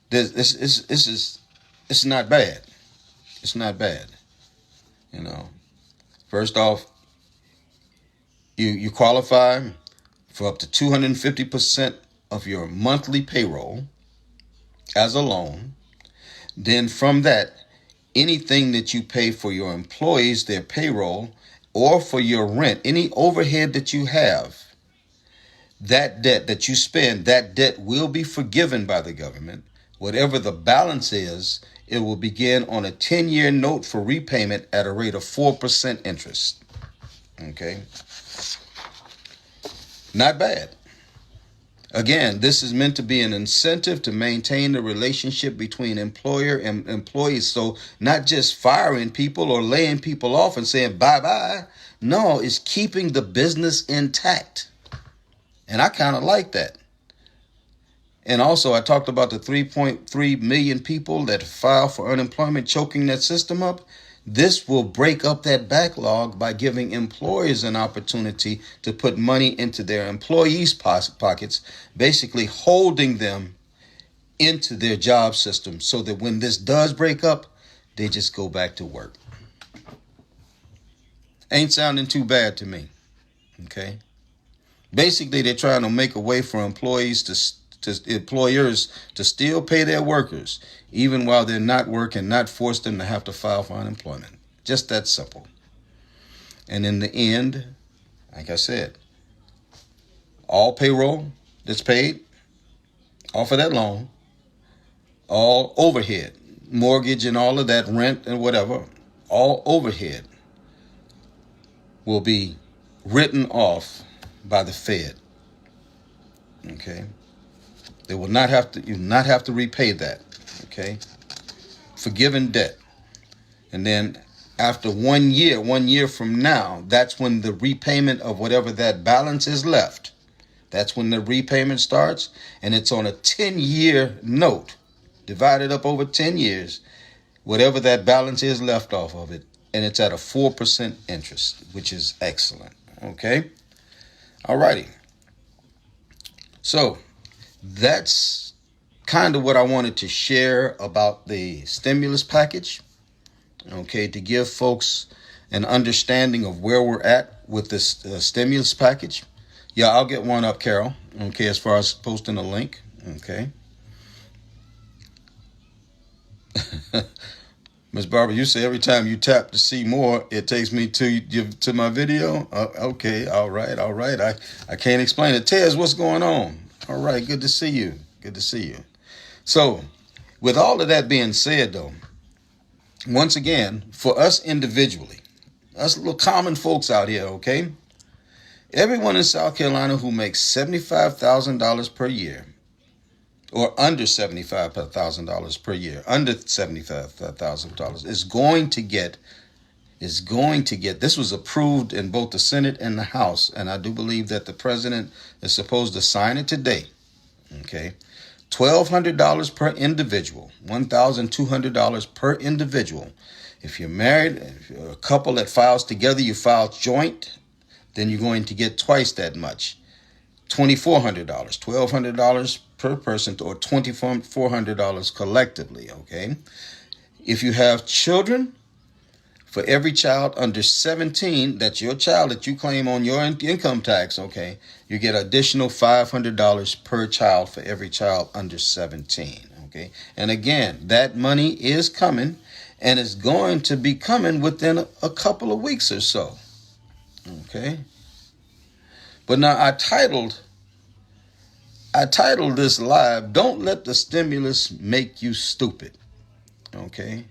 this is it's not bad. It's not bad. First off, you qualify for up to 250% of your monthly payroll as a loan. Then from that, anything that you pay for your employees, their payroll, or for your rent, any overhead that you have, that debt that you spend, that debt will be forgiven by the government. Whatever the balance is, it will begin on a 10-year note for repayment at a rate of 4% interest. Okay, not bad. Again, this is meant to be an incentive to maintain the relationship between employer and employees. So not just firing people or laying people off and saying bye-bye. No, it's keeping the business intact. And I kind of like that. And also, I talked about the 3.3 million people that file for unemployment, choking that system up. This will break up that backlog by giving employers an opportunity to put money into their employees' pockets, basically holding them into their job system so that when this does break up, they just go back to work. Ain't sounding too bad to me. Okay. Basically, they're trying to make a way for employers to still pay their workers, even while they're not working, not force them to have to file for unemployment. Just that simple. And in the end, like I said, all payroll that's paid off of that loan, all overhead, mortgage and all of that, rent and whatever, all overhead will be written off by the Fed. Okay? They will not have to, you not have to repay that. Okay? Forgiven debt. And then after 1 year, 1 year from now, that's when the repayment of whatever that balance is left. That's when the repayment starts, and it's on a 10-year note, divided up over 10 years, whatever that balance is left off of it, and it's at a 4% interest, which is excellent. Okay? All righty. So that's kind of what I wanted to share about the stimulus package. Okay, to give folks an understanding of where we're at with this stimulus package. Yeah, I'll get one up, Carol. Okay, as far as posting a link. Okay. Miss Barbara, you say every time you tap to see more, it takes me to my video. Okay, all right. I can't explain it. Tez, what's going on? All right, good to see you. Good to see you. So, with all of that being said, though, once again, for us individually, us little common folks out here, okay? Everyone in South Carolina who makes $75,000 per year, or under $75,000 per year, under $75,000 is going to get, this was approved in both the Senate and the House, and I do believe that the president is supposed to sign it today, okay? $1,200 per individual, $1,200 per individual. If you're married, if you're a couple that files together, you file joint, then you're going to get twice that much. $2,400, $1,200 per person, or $2,400 collectively, okay? If you have children, for every child under 17, that's your child that you claim on your income tax, okay, you get additional $500 per child for every child under 17, okay? And again, that money is coming, and it's going to be coming within a couple of weeks or so, okay? But now I titled this live, "Don't Let the Stimulus Make You Stupid," okay?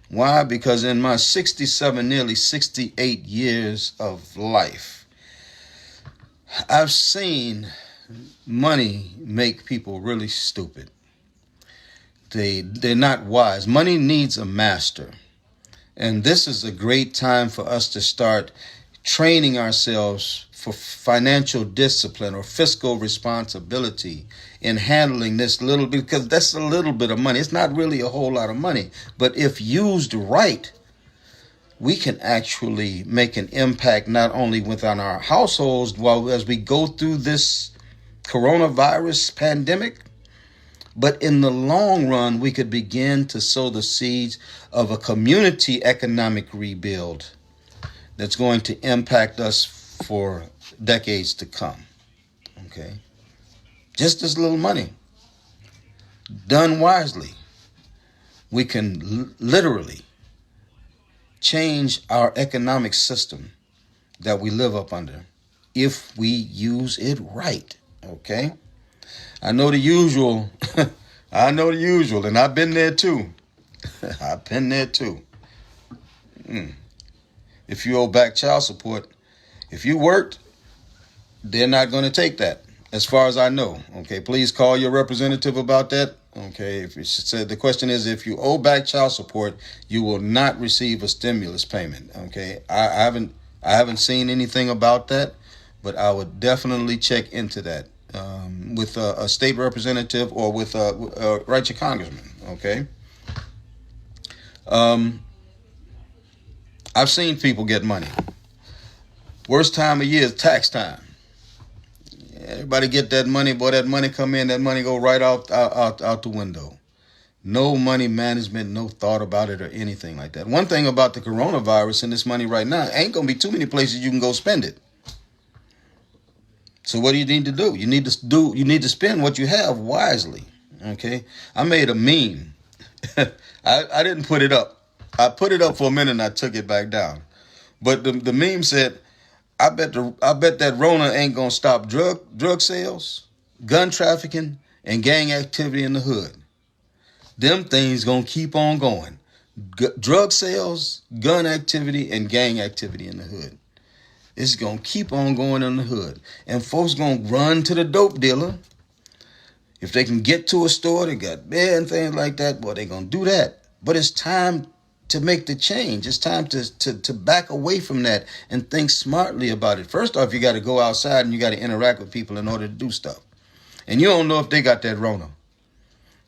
Why? Because in my 67, nearly 68 years of life, I've seen money make people really stupid. They're not wise. Money needs a master. And this is a great time for us to start training ourselves for financial discipline or fiscal responsibility in handling this little bit, because that's a little bit of money. It's not really a whole lot of money, but if used right, we can actually make an impact not only within our households while as we go through this coronavirus pandemic, but in the long run, we could begin to sow the seeds of a community economic rebuild that's going to impact us for decades to come. Okay? Just this little money, done wisely, we can literally change our economic system that we live up under if we use it right. Okay? I know the usual. And I've been there too. I've been there too. If you owe back child support, if you worked, they're not going to take that, as far as I know. Okay, please call your representative about that. Okay, if you said the question is, if you owe back child support, you will not receive a stimulus payment. Okay, I haven't seen anything about that, but I would definitely check into that with a state representative or with write your congressman. Okay. I've seen people get money. Worst time of year is tax time. Everybody get that money, boy. That money come in, that money go right out the window. No money management, no thought about it or anything like that. One thing about the coronavirus and this money right now, ain't gonna be too many places you can go spend it. So what do you need to do? You need to spend what you have wisely. Okay. I made a meme. I didn't put it up. I put it up for a minute and I took it back down. But the meme said, I bet that Rona ain't gonna stop drug sales, gun trafficking, and gang activity in the hood. Them things gonna keep on going. Drug sales, gun activity, and gang activity in the hood. It's gonna keep on going in the hood. And folks gonna run to the dope dealer. If they can get to a store, they got beer and things like that, well, they gonna do that. But it's time to make the change. It's time to back away from that and think smartly about it. First off, you got to go outside and you got to interact with people in order to do stuff. And you don't know if they got that Rona.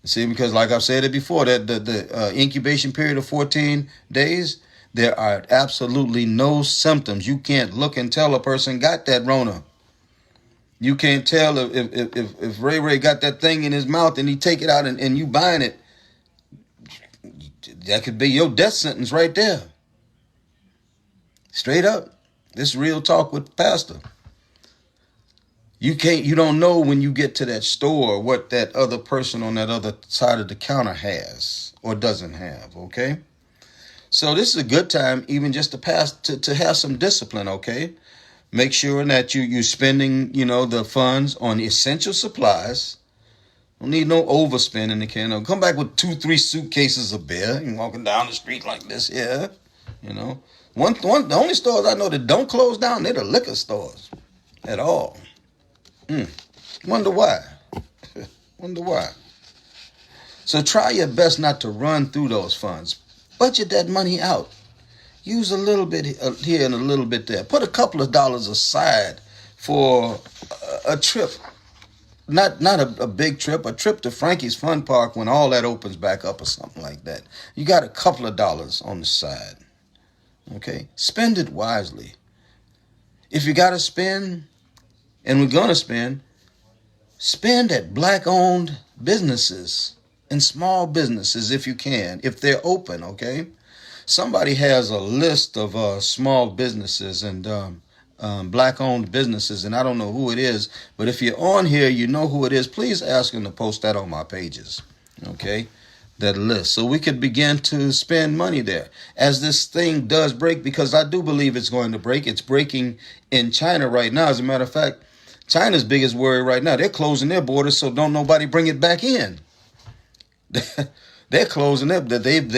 See, because like I've said it before, that the incubation period of 14 days, there are absolutely no symptoms. You can't look and tell a person got that Rona. You can't tell if Ray got that thing in his mouth and he take it out and you buying it. That could be your death sentence right there. Straight up. This real talk with Pastor. You don't know when you get to that store what that other person on that other side of the counter has or doesn't have, okay? So this is a good time even just to have some discipline, okay? Make sure that you're spending, the funds on essential supplies. Don't need no overspending. They can't come back with 2-3 suitcases of beer and walking down the street like this. Yeah, the only stores I know that don't close down, they're the liquor stores at all. Wonder why. Wonder why. So try your best not to run through those funds. Budget that money out. Use a little bit here and a little bit there. Put a couple of dollars aside for a trip. Not a big trip, a trip to Frankie's Fun Park when all that opens back up or something like that. You got a couple of dollars on the side. Okay? Spend it wisely. If you got to spend, and we're going to spend at black-owned businesses and small businesses if you can, if they're open, okay? Somebody has a list of small businesses and black-owned businesses, and I don't know who it is, but if you're on here, you know who it is. Please ask them to post that on my pages, okay? That list, so we could begin to spend money there as this thing does break, because I do believe it's going to break. It's breaking in China right now. As a matter of fact, China's biggest worry right now, they're closing their borders so don't nobody bring it back in. They're closing up. They've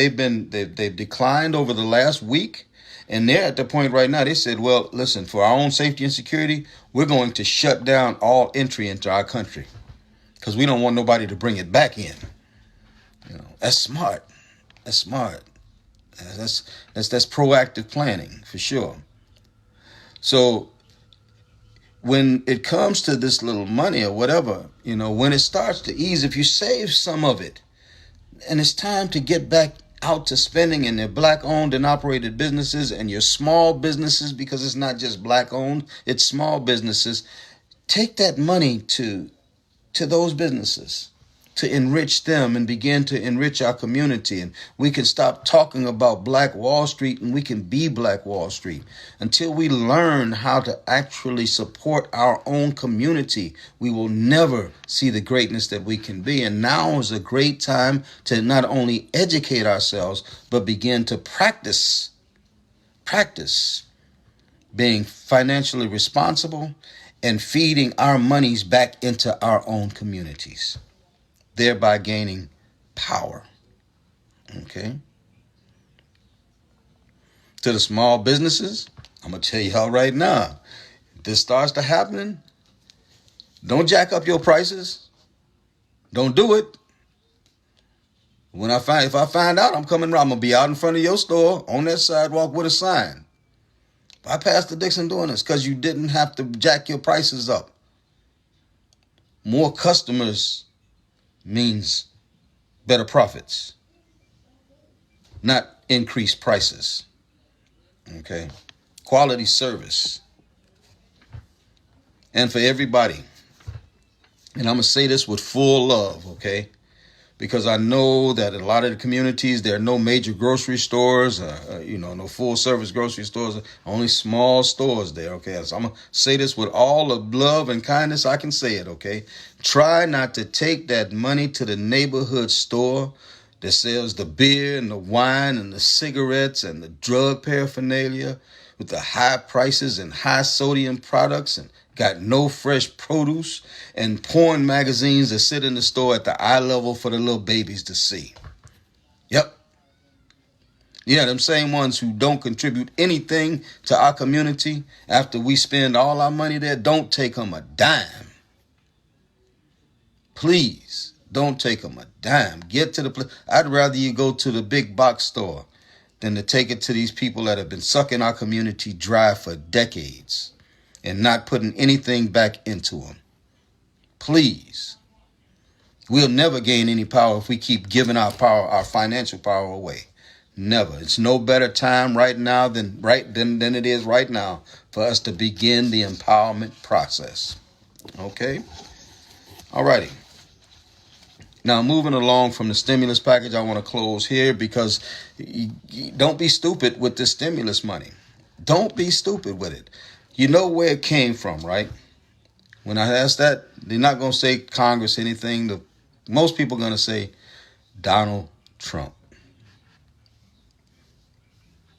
declined over the last week. And they're at the point right now, they said, well, listen, for our own safety and security, we're going to shut down all entry into our country because we don't want nobody to bring it back in. That's smart. That's smart. That's proactive planning for sure. So when it comes to this little money or whatever, when it starts to ease, if you save some of it and it's time to get back out to spending in their black-owned and operated businesses and your small businesses, because it's not just black-owned, it's small businesses. Take that money to those businesses to enrich them and begin to enrich our community. And we can stop talking about Black Wall Street and we can be Black Wall Street. Until we learn how to actually support our own community, we will never see the greatness that we can be. And now is a great time to not only educate ourselves, but begin to practice being financially responsible and feeding our monies back into our own communities, thereby gaining power. Okay? To the small businesses, I'm going to tell y'all right now, if this starts to happen, don't jack up your prices. Don't do it. If I find out I'm coming around, I'm going to be out in front of your store on that sidewalk with a sign. Why Pastor Dixon doing this? Because you didn't have to jack your prices up. More customers means better profits, not increased prices. Okay? Quality service. And for everybody, and I'm going to say this with full love, okay? because I know that in a lot of the communities, there are no major grocery stores, no full service grocery stores, only small stores there. Okay, so I'm going to say this with all the love and kindness I can say it. Okay, try not to take that money to the neighborhood store that sells the beer and the wine and the cigarettes and the drug paraphernalia with the high prices and high sodium products and got no fresh produce and porn magazines that sit in the store at the eye level for the little babies to see. Yep. Yeah, them same ones who don't contribute anything to our community after we spend all our money there, don't take them a dime. Please, don't take them a dime. Get to the place. I'd rather you go to the big box store than to take it to these people that have been sucking our community dry for decades and not putting anything back into them. Please. We'll never gain any power if we keep giving our power, our financial power away. Never. It's no better time right now than it is right now for us to begin the empowerment process. Okay? All righty. Now, moving along from the stimulus package, I want to close here because don't be stupid with the stimulus money. Don't be stupid with it. You know where it came from, right? When I ask that, they're not going to say Congress, anything. Most people are going to say Donald Trump.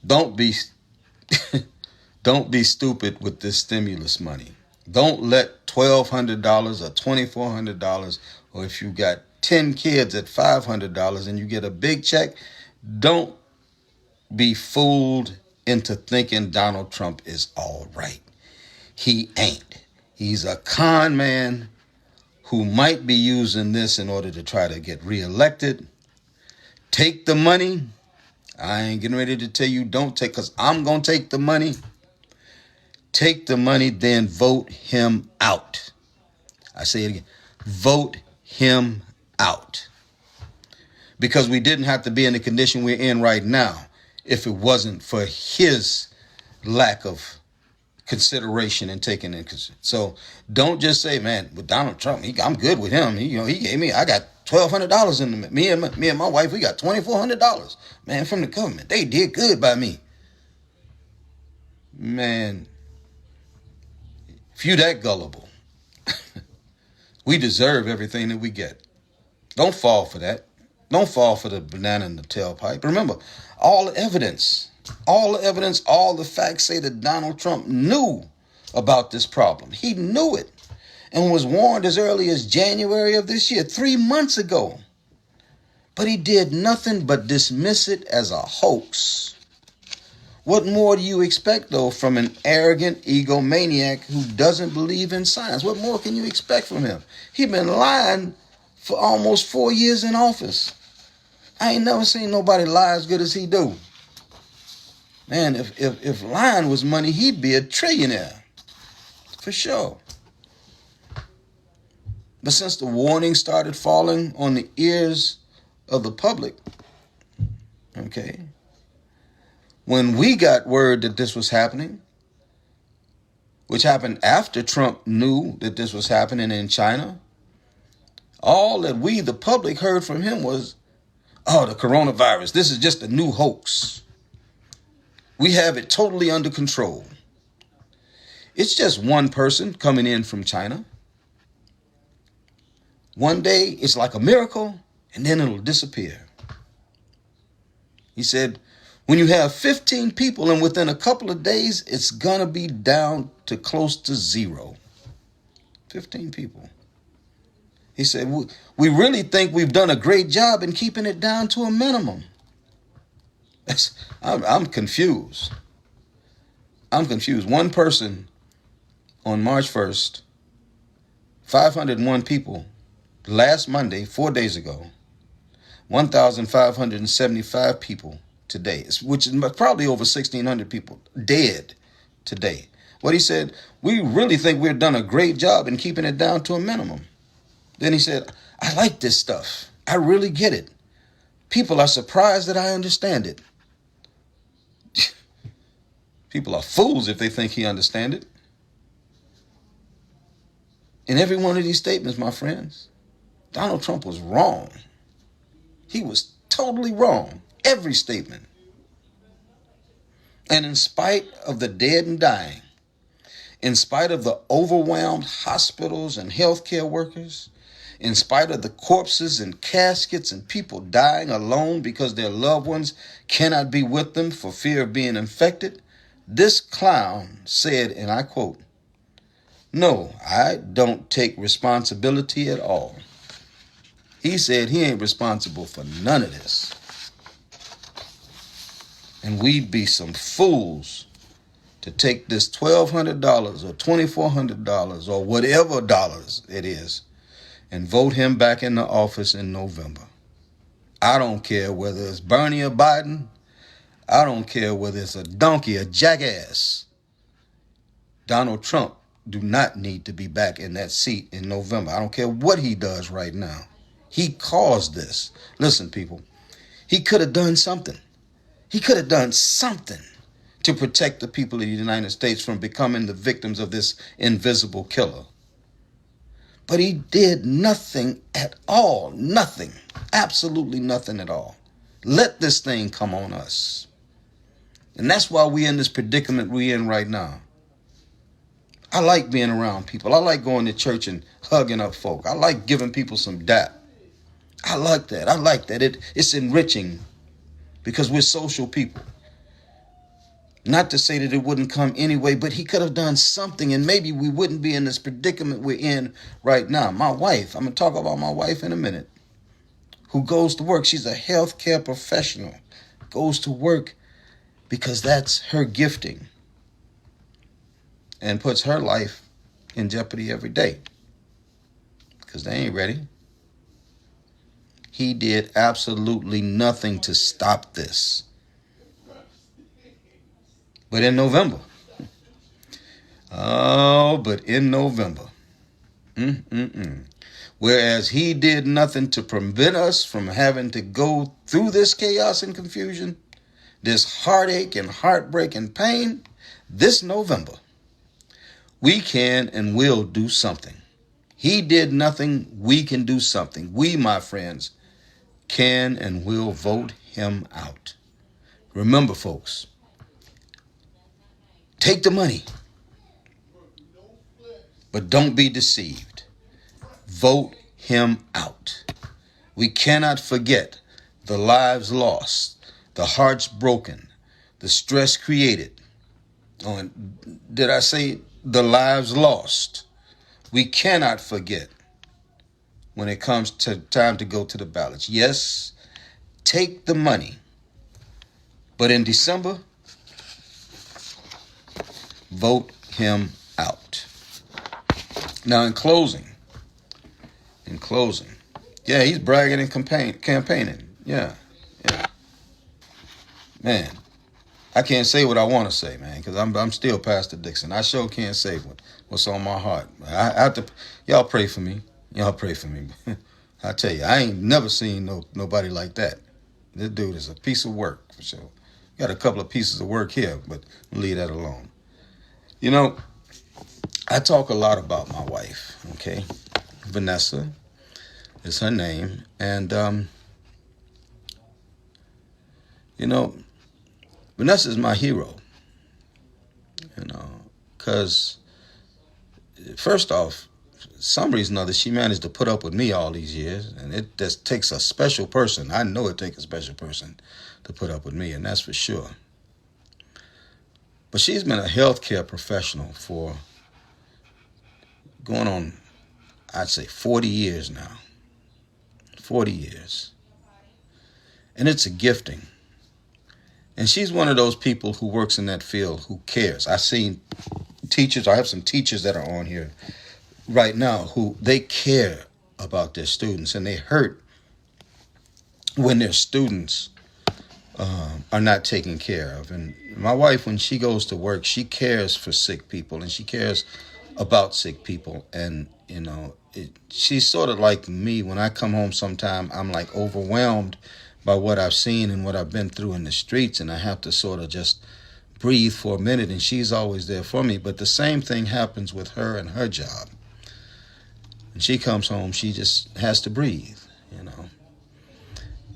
Don't be stupid with this stimulus money. Don't let $1,200 or $2,400, or if you got 10 kids at $500 and you get a big check, don't be fooled into thinking Donald Trump is all right. He ain't. He's a con man who might be using this in order to try to get reelected. Take the money. I ain't getting ready to tell you don't take, because I'm going to take the money. Take the money, then vote him out. I say it again. Vote him out. Because we didn't have to be in the condition we're in right now if it wasn't for his lack of consideration and taking in consideration. So don't just say, man, with Donald Trump, I'm good with him. He gave me, I got $1,200 in the, me and my wife, we got $2,400, man, from the government. They did good by me. Man, if you that gullible, we deserve everything that we get. Don't fall for that. Don't fall for the banana in the tailpipe. Remember, all the evidence, all the facts say that Donald Trump knew about this problem. He knew it and was warned as early as January of this year, 3 months ago. But he did nothing but dismiss it as a hoax. What more do you expect, though, from an arrogant egomaniac who doesn't believe in science? What more can you expect from him? He's been lying for almost 4 years in office. I ain't never seen nobody lie as good as he do. Man, if lying was money, he'd be a trillionaire. For sure. But since the warning started falling on the ears of the public, okay, when we got word that this was happening, which happened after Trump knew that this was happening in China, all that we, the public, heard from him was, oh, the coronavirus, this is just a new hoax. We have it totally under control. It's just one person coming in from China. One day it's like a miracle, and then it'll disappear. He said, when you have 15 people and within a couple of days, it's going to be down to close to zero. 15 people. He said, we really think we've done a great job in keeping it down to a minimum. I'm confused. I'm confused. One person on March 1st, 501 people, last Monday, 4 days ago, 1,575 people today, which is probably over 1,600 people dead today. What he said, we really think we've done a great job in keeping it down to a minimum. Then he said, I like this stuff. I really get it. People are surprised that I understand it. People are fools if they think he understands it. In every one of these statements, my friends, Donald Trump was wrong. He was totally wrong. Every statement. And in spite of the dead and dying, in spite of the overwhelmed hospitals and healthcare workers, in spite of the corpses and caskets and people dying alone because their loved ones cannot be with them for fear of being infected, this clown said, and I quote, "No, I don't take responsibility at all." He said he ain't responsible for none of this. And we'd be some fools to take this $1,200 or $2,400 or whatever dollars it is and vote him back in the office in November. I don't care whether it's Bernie or Biden. I don't care whether it's a donkey or jackass. Donald Trump do not need to be back in that seat in November. I don't care what he does right now. He caused this. Listen, people, he could have done something. He could have done something to protect the people of the United States from becoming the victims of this invisible killer. But he did nothing at all. Nothing. Absolutely nothing at all. Let this thing come on us. And that's why we're in this predicament we're in right now. I like being around people. I like going to church and hugging up folk. I like giving people some dap. I like that. I like that. It's enriching because we're social people. Not to say that it wouldn't come anyway, but he could have done something and maybe we wouldn't be in this predicament we're in right now. My wife, I'm going to talk about my wife in a minute, who goes to work. She's a healthcare professional, goes to work because that's her gifting and puts her life in jeopardy every day because they ain't ready. He did absolutely nothing to stop this. But in November, whereas he did nothing to prevent us from having to go through this chaos and confusion, this heartache and heartbreak and pain, this November, we can and will do something. He did nothing, we can do something. We, my friends, can and will vote him out. Remember, folks, take the money, but don't be deceived. Vote him out. We cannot forget the lives lost, the hearts broken, the stress created. Oh, and did I say the lives lost? We cannot forget when it comes to time to go to the ballots. Yes, take the money, but in December, vote him out. Now, in closing, yeah, he's bragging and campaigning. Yeah. Man, I can't say what I want to say, man, because I'm still Pastor Dixon. I sure can't say what's on my heart. I have to. Y'all pray for me. Y'all pray for me. I tell you, I ain't never seen nobody like that. This dude is a piece of work for sure. Got a couple of pieces of work here, but we'll leave that alone. You know, I talk a lot about my wife, okay? Vanessa is her name. And, Vanessa is my hero, because first off, some reason or other, she managed to put up with me all these years. And it just takes a special person. I know it takes a special person to put up with me, and that's for sure. But she's been a healthcare professional for going on, I'd say, 40 years now. 40 years. And it's a gifting. And she's one of those people who works in that field who cares. I've seen teachers, I have some teachers that are on here right now who they care about their students, and they hurt when their students are not taken care of. And my wife, when she goes to work, she cares for sick people and she cares about sick people. And, she's sort of like me. When I come home sometime, I'm like overwhelmed by what I've seen and what I've been through in the streets. And I have to sort of just breathe for a minute, and she's always there for me. But the same thing happens with her and her job. When she comes home, she just has to breathe,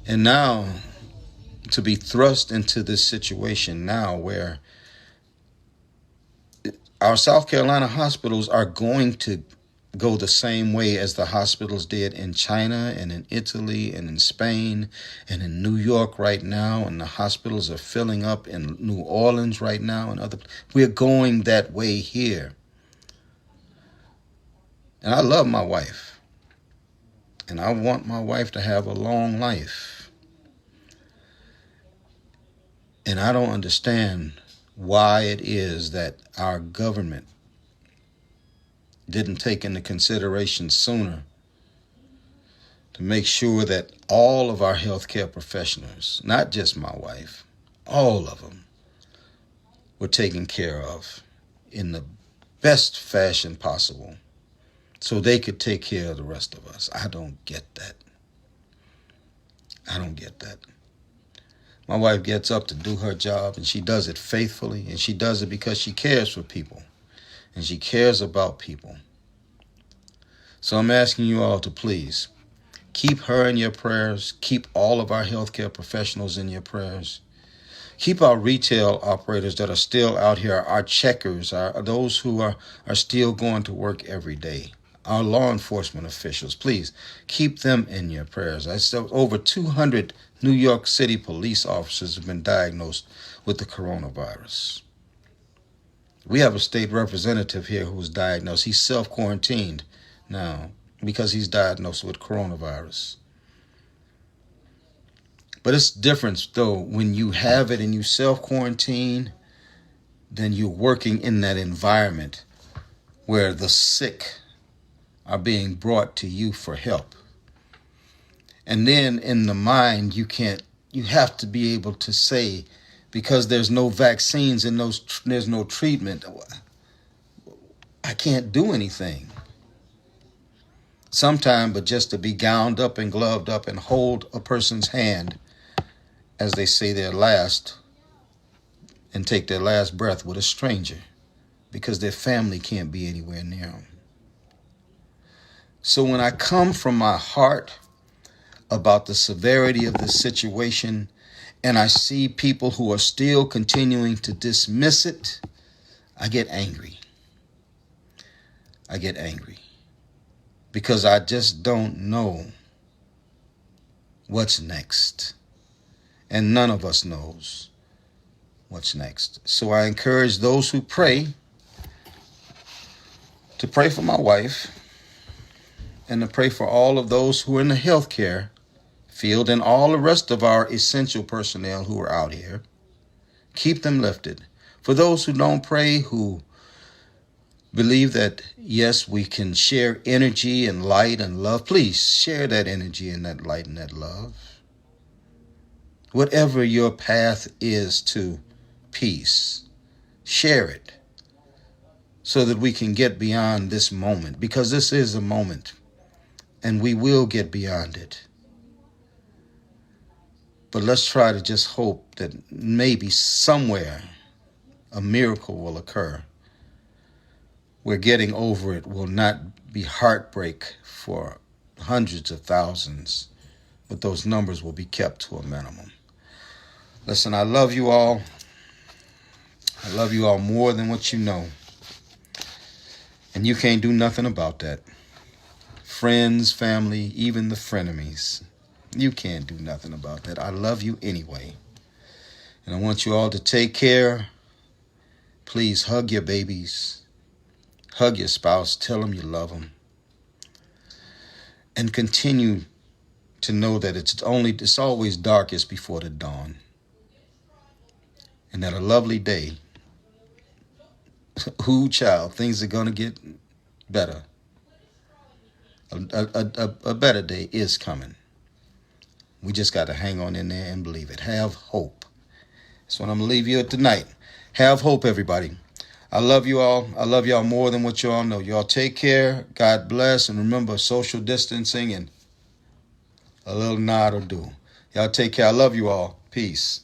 And now to be thrust into this situation now where our South Carolina hospitals are going to go the same way as the hospitals did in China and in Italy and in Spain and in New York right now, and the hospitals are filling up in New Orleans right now and other. We're going that way here. And I love my wife, and I want my wife to have a long life. And I don't understand why it is that our government didn't take into consideration sooner to make sure that all of our healthcare professionals, not just my wife, all of them, were taken care of in the best fashion possible so they could take care of the rest of us. I don't get that. I don't get that. My wife gets up to do her job, and she does it faithfully, and she does it because she cares for people, and she cares about people. So I'm asking you all to please keep her in your prayers. Keep all of our healthcare professionals in your prayers. Keep our retail operators that are still out here, our checkers, those who are still going to work every day, our law enforcement officials. Please keep them in your prayers. I said over 200 New York City police officers have been diagnosed with the coronavirus. We have a state representative here who was diagnosed. He's self-quarantined now because he's diagnosed with coronavirus. But it's different, though, when you have it and you self-quarantine, then you're working in that environment where the sick are being brought to you for help. And then in the mind, you have to be able to say, because there's no vaccines and there's no treatment, I can't do anything. Sometime, but just to be gowned up and gloved up and hold a person's hand as they say their last and take their last breath with a stranger because their family can't be anywhere near them. So when I come from my heart about the severity of this situation and I see people who are still continuing to dismiss it, I get angry. I get angry because I just don't know what's next. And none of us knows what's next. So I encourage those who pray to pray for my wife and to pray for all of those who are in the healthcare field and all the rest of our essential personnel who are out here. Keep them lifted. For those who don't pray, who believe that, yes, we can share energy and light and love, please share that energy and that light and that love. Whatever your path is to peace, share it so that we can get beyond this moment, because this is a moment and we will get beyond it. But let's try to just hope that maybe somewhere a miracle will occur where getting over it will not be heartbreak for hundreds of thousands, but those numbers will be kept to a minimum. Listen, I love you all. I love you all more than what you know. And you can't do nothing about that. Friends, family, even the frenemies. You can't do nothing about that. I love you anyway. And I want you all to take care. Please hug your babies. Hug your spouse. Tell them you love them. And continue to know that it's always darkest before the dawn. And that a lovely day, child, things are going to get better. A better day is coming. We just got to hang on in there and believe it. Have hope. That's what I'm going to leave you at tonight. Have hope, everybody. I love you all. I love y'all more than what you all know. Y'all take care. God bless. And remember, social distancing and a little nod or do. Y'all take care. I love you all. Peace.